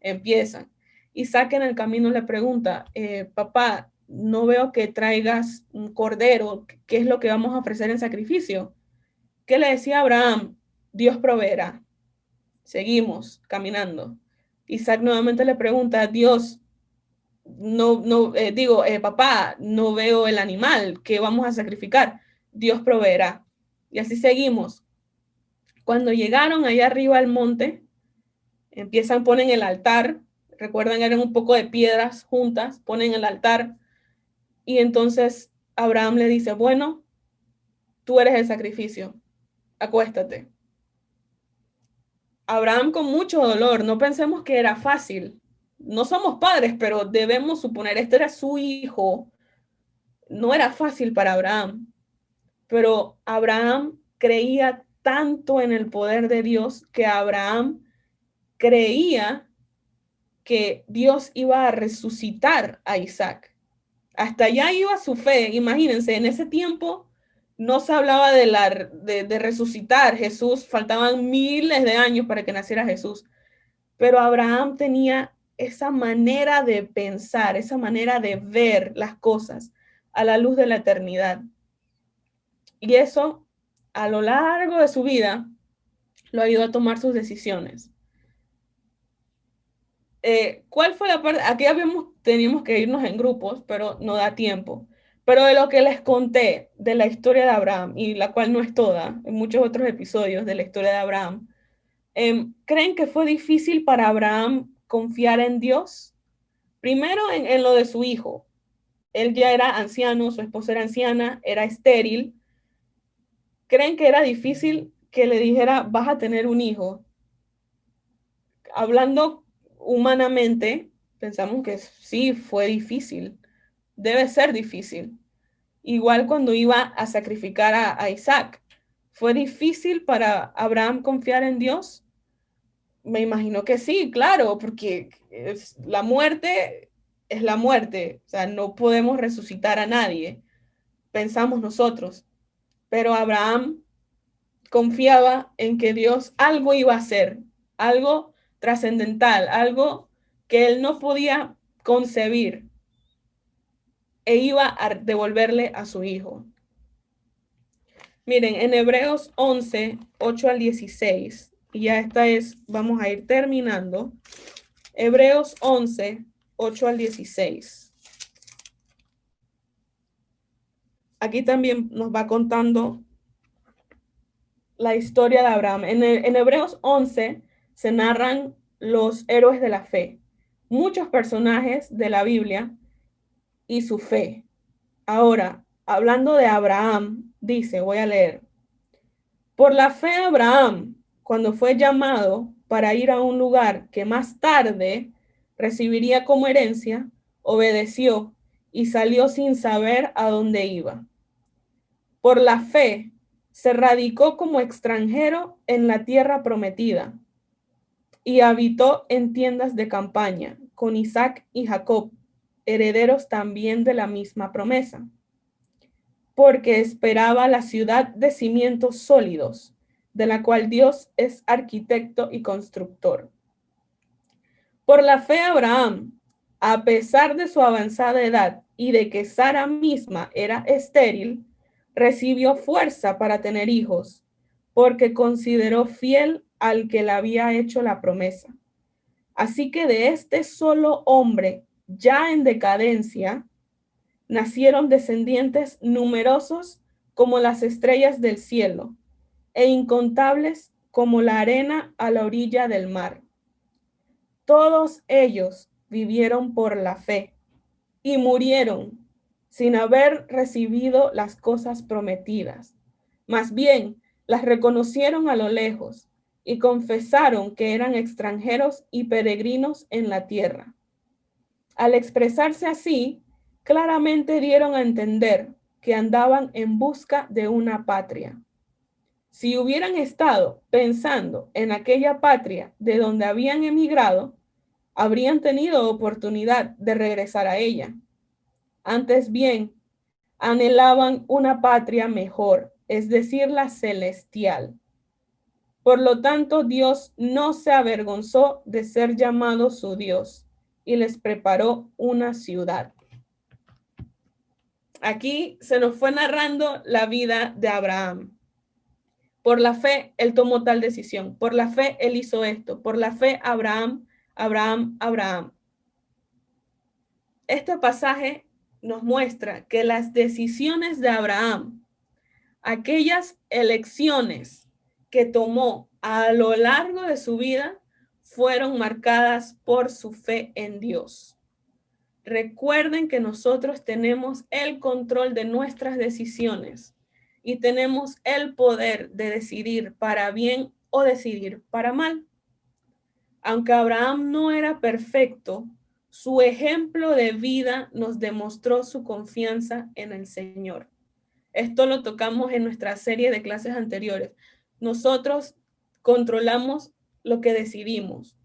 Empiezan. Isaac en el camino le pregunta, papá, no veo que traigas un cordero, ¿qué es lo que vamos a ofrecer en sacrificio? ¿Qué le decía Abraham? Dios proveerá. Seguimos caminando. Isaac nuevamente le pregunta, Dios, papá, no veo el animal, ¿qué vamos a sacrificar? Dios proveerá. Y así seguimos. Cuando llegaron allá arriba al monte, ponen el altar, recuerdan, eran un poco de piedras juntas, ponen el altar, y entonces Abraham le dice, bueno, tú eres el sacrificio, acuéstate. Abraham con mucho dolor, no pensemos que era fácil, no somos padres, pero debemos suponer, este era su hijo, no era fácil para Abraham, pero Abraham creía tanto en el poder de Dios que Abraham creía que Dios iba a resucitar a Isaac. Hasta allá iba su fe. Imagínense, en ese tiempo no se hablaba de resucitar Jesús, faltaban miles de años para que naciera Jesús. Pero Abraham tenía esa manera de pensar, esa manera de ver las cosas a la luz de la eternidad. Y eso, a lo largo de su vida, lo ayudó a tomar sus decisiones. ¿Cuál fue la parte? Aquí teníamos que irnos en grupos, pero no da tiempo. Pero de lo que les conté de la historia de Abraham, y la cual no es toda, en muchos otros episodios de la historia de Abraham, ¿creen que fue difícil para Abraham confiar en Dios? Primero en lo de su hijo. Él ya era anciano, su esposa era anciana, era estéril. ¿Creen que era difícil que le dijera, vas a tener un hijo? Hablando humanamente, pensamos que sí, fue difícil. Debe ser difícil. Igual cuando iba a sacrificar a Isaac. ¿Fue difícil para Abraham confiar en Dios? Me imagino que sí, claro, porque la muerte es la muerte. O sea, no podemos resucitar a nadie, pensamos nosotros. Pero Abraham confiaba en que Dios algo iba a hacer, algo trascendental, algo que él no podía concebir, e iba a devolverle a su hijo. Miren, en Hebreos 11, 8 al 16, y ya vamos a ir terminando. Hebreos 11, 8 al 16. Aquí también nos va contando la historia de Abraham. En Hebreos 11 se narran los héroes de la fe, muchos personajes de la Biblia y su fe. Ahora, hablando de Abraham, dice, voy a leer, por la fe Abraham, cuando fue llamado para ir a un lugar que más tarde recibiría como herencia, obedeció y salió sin saber a dónde iba. Por la fe, se radicó como extranjero en la tierra prometida y habitó en tiendas de campaña con Isaac y Jacob, herederos también de la misma promesa, porque esperaba la ciudad de cimientos sólidos, de la cual Dios es arquitecto y constructor. Por la fe Abraham, a pesar de su avanzada edad y de que Sara misma era estéril, recibió fuerza para tener hijos, porque consideró fiel al que le había hecho la promesa. Así que de este solo hombre, ya en decadencia, nacieron descendientes numerosos como las estrellas del cielo e incontables como la arena a la orilla del mar. Todos ellos vivieron por la fe y murieron sin haber recibido las cosas prometidas. Más bien, las reconocieron a lo lejos y confesaron que eran extranjeros y peregrinos en la tierra. Al expresarse así, claramente dieron a entender que andaban en busca de una patria. Si hubieran estado pensando en aquella patria de donde habían emigrado, habrían tenido oportunidad de regresar a ella. Antes bien, anhelaban una patria mejor, es decir, la celestial. Por lo tanto, Dios no se avergonzó de ser llamado su Dios y les preparó una ciudad. Aquí se nos fue narrando la vida de Abraham. Por la fe, él tomó tal decisión. Por la fe, él hizo esto. Por la fe, Abraham. Este pasaje nos muestra que las decisiones de Abraham, aquellas elecciones que tomó a lo largo de su vida, fueron marcadas por su fe en Dios. Recuerden que nosotros tenemos el control de nuestras decisiones y tenemos el poder de decidir para bien o decidir para mal. Aunque Abraham no era perfecto, su ejemplo de vida nos demostró su confianza en el Señor. Esto lo tocamos en nuestra serie de clases anteriores. Nosotros controlamos lo que decidimos,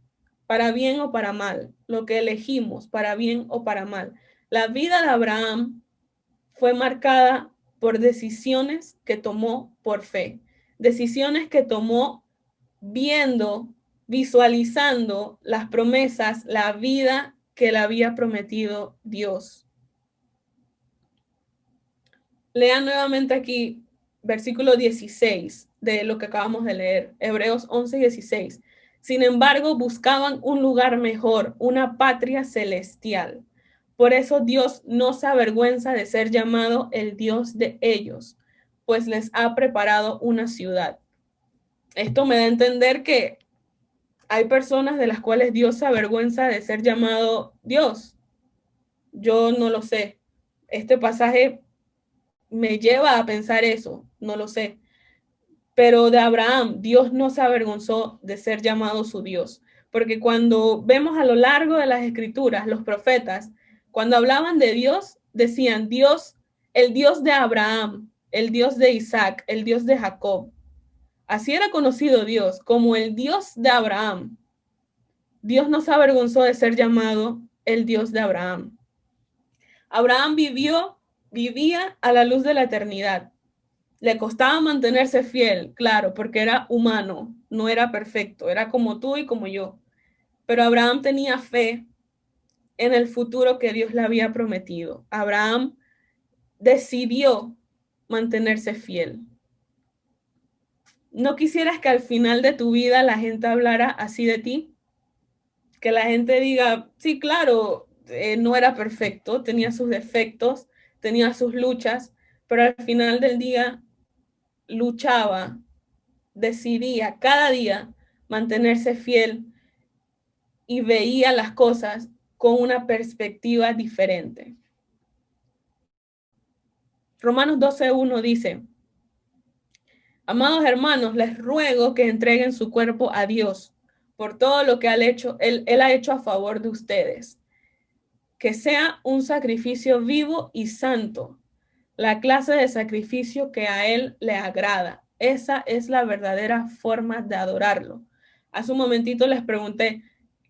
para bien o para mal, lo que elegimos, para bien o para mal. La vida de Abraham fue marcada por decisiones que tomó por fe, decisiones que tomó viendo, visualizando las promesas, la vida que le había prometido Dios. Lean nuevamente aquí versículo 16 de lo que acabamos de leer, Hebreos 11:16. Sin embargo, buscaban un lugar mejor, una patria celestial. Por eso Dios no se avergüenza de ser llamado el Dios de ellos, pues les ha preparado una ciudad. Esto me da a entender que hay personas de las cuales Dios se avergüenza de ser llamado Dios. Yo no lo sé. Este pasaje me lleva a pensar eso, no lo sé. Pero de Abraham, Dios no se avergonzó de ser llamado su Dios. Porque cuando vemos a lo largo de las escrituras, los profetas, cuando hablaban de Dios, decían Dios, el Dios de Abraham, el Dios de Isaac, el Dios de Jacob. Así era conocido Dios, como el Dios de Abraham. Dios no se avergonzó de ser llamado el Dios de Abraham. Abraham vivía a la luz de la eternidad. Le costaba mantenerse fiel, claro, porque era humano, no era perfecto, era como tú y como yo. Pero Abraham tenía fe en el futuro que Dios le había prometido. Abraham decidió mantenerse fiel. ¿No quisieras que al final de tu vida la gente hablara así de ti? Que la gente diga, sí, claro, no era perfecto, tenía sus defectos, tenía sus luchas, pero al final del día luchaba, decidía cada día mantenerse fiel y veía las cosas con una perspectiva diferente. Romanos 12:1 dice, amados hermanos, les ruego que entreguen su cuerpo a Dios por todo lo que él ha hecho a favor de ustedes. Que sea un sacrificio vivo y santo, la clase de sacrificio que a Él le agrada. Esa es la verdadera forma de adorarlo. Hace un momentito les pregunté,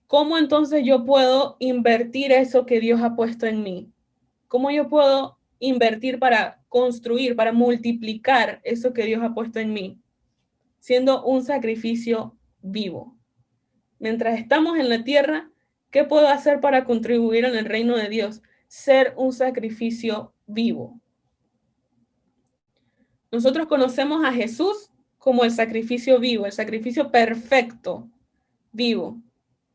¿cómo entonces yo puedo invertir eso que Dios ha puesto en mí? ¿Cómo yo puedo invertir para construir, para multiplicar eso que Dios ha puesto en mí? Siendo un sacrificio vivo. Mientras estamos en la tierra, ¿qué puedo hacer para contribuir en el reino de Dios? Ser un sacrificio vivo. Nosotros conocemos a Jesús como el sacrificio vivo, el sacrificio perfecto, vivo.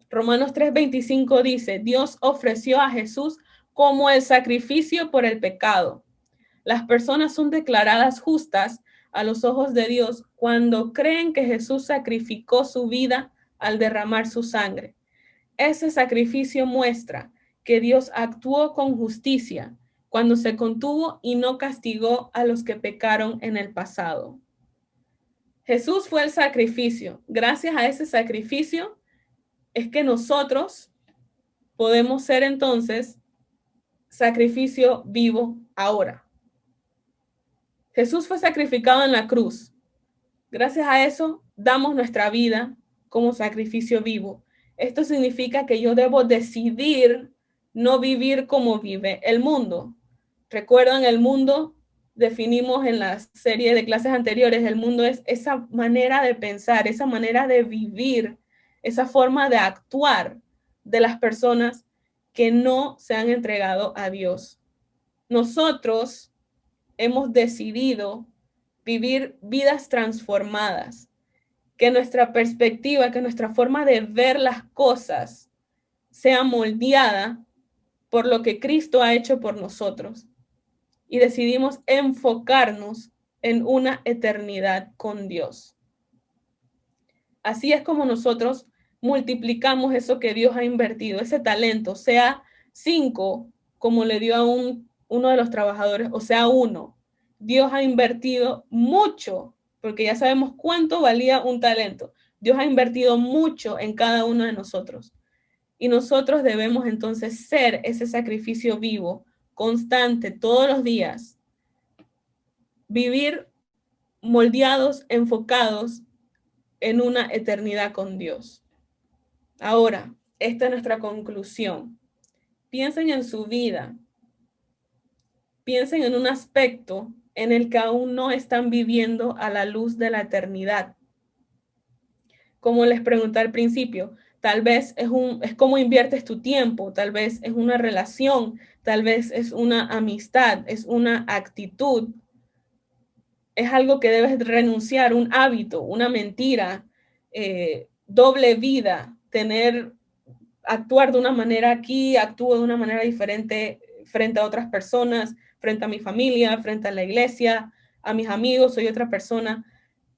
Romanos 3:25 dice, Dios ofreció a Jesús como el sacrificio por el pecado. Las personas son declaradas justas a los ojos de Dios cuando creen que Jesús sacrificó su vida al derramar su sangre. Ese sacrificio muestra que Dios actuó con justicia cuando se contuvo y no castigó a los que pecaron en el pasado. Jesús fue el sacrificio. Gracias a ese sacrificio es que nosotros podemos ser entonces sacrificio vivo ahora. Jesús fue sacrificado en la cruz. Gracias a eso damos nuestra vida como sacrificio vivo. Esto significa que yo debo decidir no vivir como vive el mundo. ¿Recuerdan el mundo definimos en la serie de clases anteriores, el mundo es esa manera de pensar, esa manera de vivir, esa forma de actuar de las personas que no se han entregado a Dios. Nosotros hemos decidido vivir vidas transformadas, que nuestra perspectiva, que nuestra forma de ver las cosas sea moldeada por lo que Cristo ha hecho por nosotros. Y decidimos enfocarnos en una eternidad con Dios. Así es como nosotros multiplicamos eso que Dios ha invertido, ese talento, sea 5, como le dio a uno de los trabajadores, o sea 1. Dios ha invertido mucho, porque ya sabemos cuánto valía un talento. Dios ha invertido mucho en cada uno de nosotros. Y nosotros debemos entonces ser ese sacrificio vivo, constante, todos los días. Vivir moldeados, enfocados en una eternidad con Dios. Ahora, esta es nuestra conclusión. Piensen en su vida. Piensen en un aspecto en el que aún no están viviendo a la luz de la eternidad. Como les pregunté al principio, tal vez es cómo inviertes tu tiempo, tal vez es una relación, tal vez es una amistad, es una actitud, es algo que debes renunciar, un hábito, una mentira, doble vida, actuar de una manera aquí, actúo de una manera diferente frente a otras personas, frente a mi familia, frente a la iglesia, a mis amigos, soy otra persona.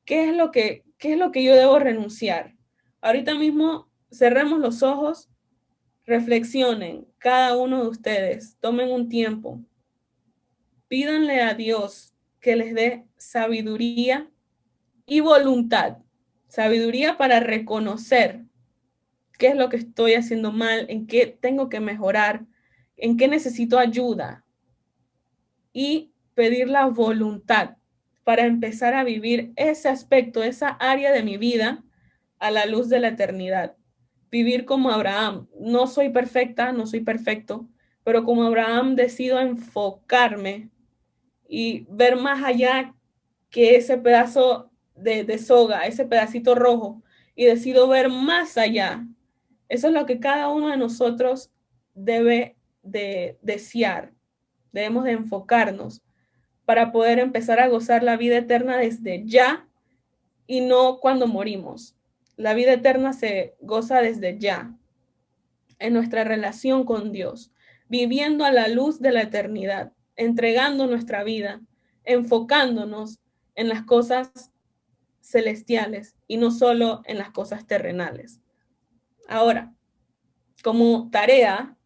¿Qué es lo que yo debo renunciar? Ahorita mismo cerremos los ojos, reflexionen, cada uno de ustedes, tomen un tiempo, pídanle a Dios que les dé sabiduría y voluntad. Sabiduría para reconocer qué es lo que estoy haciendo mal, en qué tengo que mejorar, en qué necesito ayuda. Y pedir la voluntad para empezar a vivir ese aspecto, esa área de mi vida a la luz de la eternidad. Vivir como Abraham. No soy perfecta, no soy perfecto, pero como Abraham decido enfocarme y ver más allá que ese pedazo de soga, ese pedacito rojo, y decido ver más allá. Eso es lo que cada uno de nosotros debe de desear. Debemos de enfocarnos para poder empezar a gozar la vida eterna desde ya y no cuando morimos. La vida eterna se goza desde ya, en nuestra relación con Dios, viviendo a la luz de la eternidad, entregando nuestra vida, enfocándonos en las cosas celestiales y no solo en las cosas terrenales. Ahora, como tarea,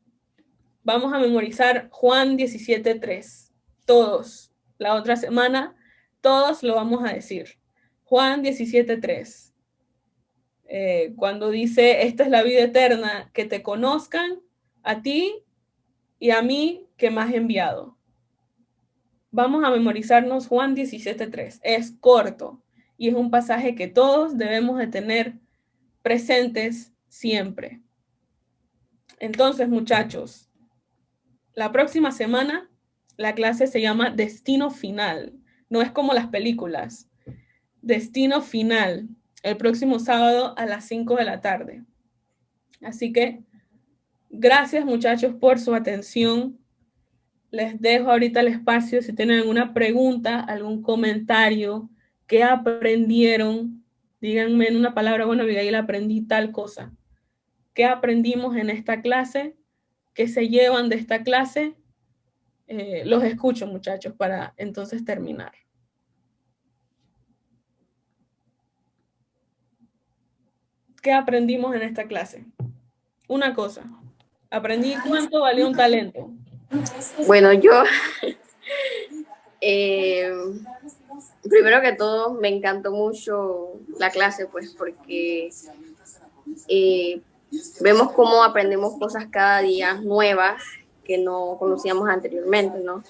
vamos a memorizar Juan 17:3. Todos. La otra semana, todos lo vamos a decir. Juan 17:3. Cuando dice, esta es la vida eterna, que te conozcan a ti y a mí que me has enviado. Vamos a memorizarnos Juan 17:3. Es corto y es un pasaje que todos debemos de tener presentes siempre. Entonces, muchachos, la próxima semana la clase se llama Destino Final. No es como las películas. Destino Final. El próximo sábado a las 5 de la tarde. Así que, gracias muchachos por su atención. Les dejo ahorita el espacio si tienen alguna pregunta, algún comentario, qué aprendieron. Díganme en una palabra, bueno, Abigail, aprendí tal cosa. ¿Qué aprendimos en esta clase? ¿Qué se llevan de esta clase? Los escucho, muchachos, para entonces terminar. ¿Qué aprendimos en esta clase? Una cosa. Aprendí cuánto valía un talento. Bueno, yo, primero que todo, me encantó mucho la clase, pues, porque vemos cómo aprendemos cosas cada día nuevas que no conocíamos anteriormente, ¿no?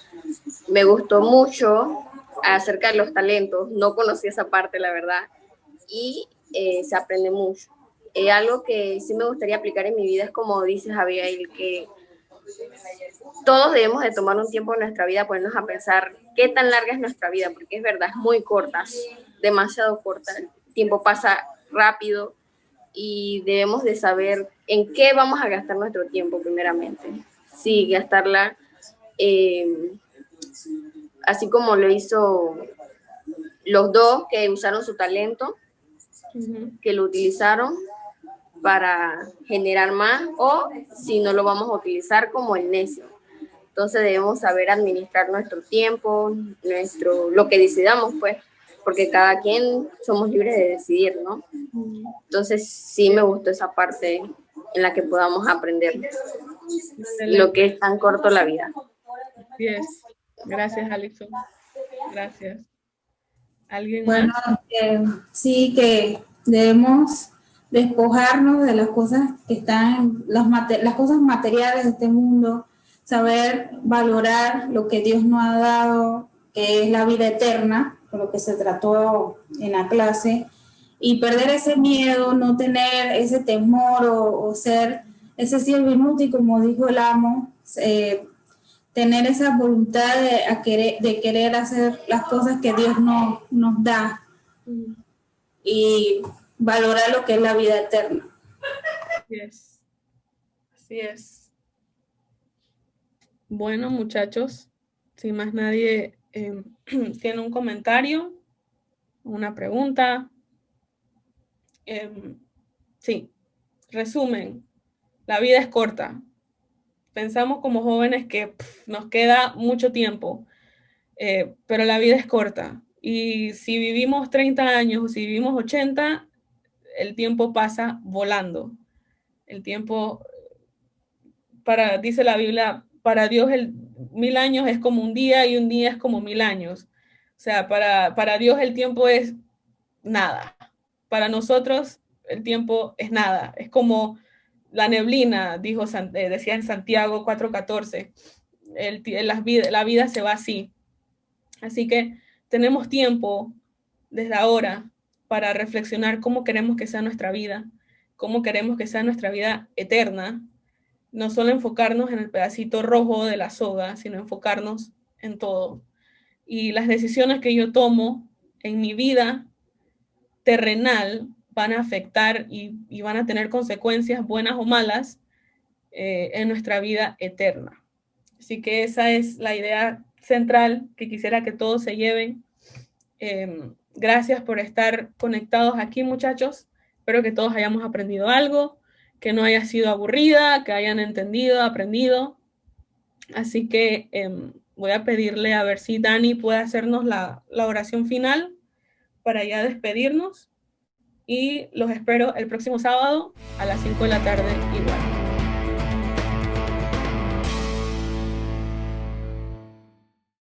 Me gustó mucho acerca de los talentos, no conocí esa parte, la verdad, y se aprende mucho. Algo que sí me gustaría aplicar en mi vida es como dices, Abigail, que todos debemos de tomar un tiempo en nuestra vida, ponernos a pensar qué tan larga es nuestra vida, porque es verdad, es muy corta, demasiado corta, el tiempo pasa rápido y debemos de saber en qué vamos a gastar nuestro tiempo primeramente. Sí, gastarla así como lo hizo los dos que usaron su talento, que lo utilizaron para generar más, o si no lo vamos a utilizar como el necio. Entonces debemos saber administrar nuestro tiempo, lo que decidamos, pues, porque cada quien somos libres de decidir, ¿no? Entonces sí me gustó esa parte en la que podamos aprender lo que es tan corto la vida. Así es. Gracias, Alison. Gracias. ¿Alguien Bueno, más? sí que debemos despojarnos de las cosas que están, las cosas materiales de este mundo, saber valorar lo que Dios nos ha dado, que es la vida eterna, con lo que se trató en la clase, y perder ese miedo, no tener ese temor o ser ese siervo inútil, como dijo el amo, tener esa voluntad de querer hacer las cosas que Dios nos da y valorar lo que es la vida eterna. Así es. Así es. Bueno, muchachos, si más nadie tiene un comentario, una pregunta. Sí, resumen, la vida es corta. Pensamos como jóvenes que nos queda mucho tiempo, pero la vida es corta. Y si vivimos 30 años o si vivimos 80, el tiempo pasa volando. El tiempo, dice la Biblia, para Dios 1000 años es como un día y un día es como 1000 años. O sea, para Dios el tiempo es nada. Para nosotros el tiempo es nada. Es como la neblina, decía en Santiago 4:14. La vida se va así. Así que tenemos tiempo desde ahora para reflexionar cómo queremos que sea nuestra vida, cómo queremos que sea nuestra vida eterna. No solo enfocarnos en el pedacito rojo de la soga, sino enfocarnos en todo. Y las decisiones que yo tomo en mi vida terrenal van a afectar y van a tener consecuencias buenas o malas en nuestra vida eterna. Así que esa es la idea central que quisiera que todos se lleven. Gracias por estar conectados aquí, muchachos. Espero que todos hayamos aprendido algo, que no haya sido aburrida, que hayan entendido, aprendido. Así que voy a pedirle a ver si Dani puede hacernos la oración final para ya despedirnos. Y los espero el próximo sábado a las 5 de la tarde igual.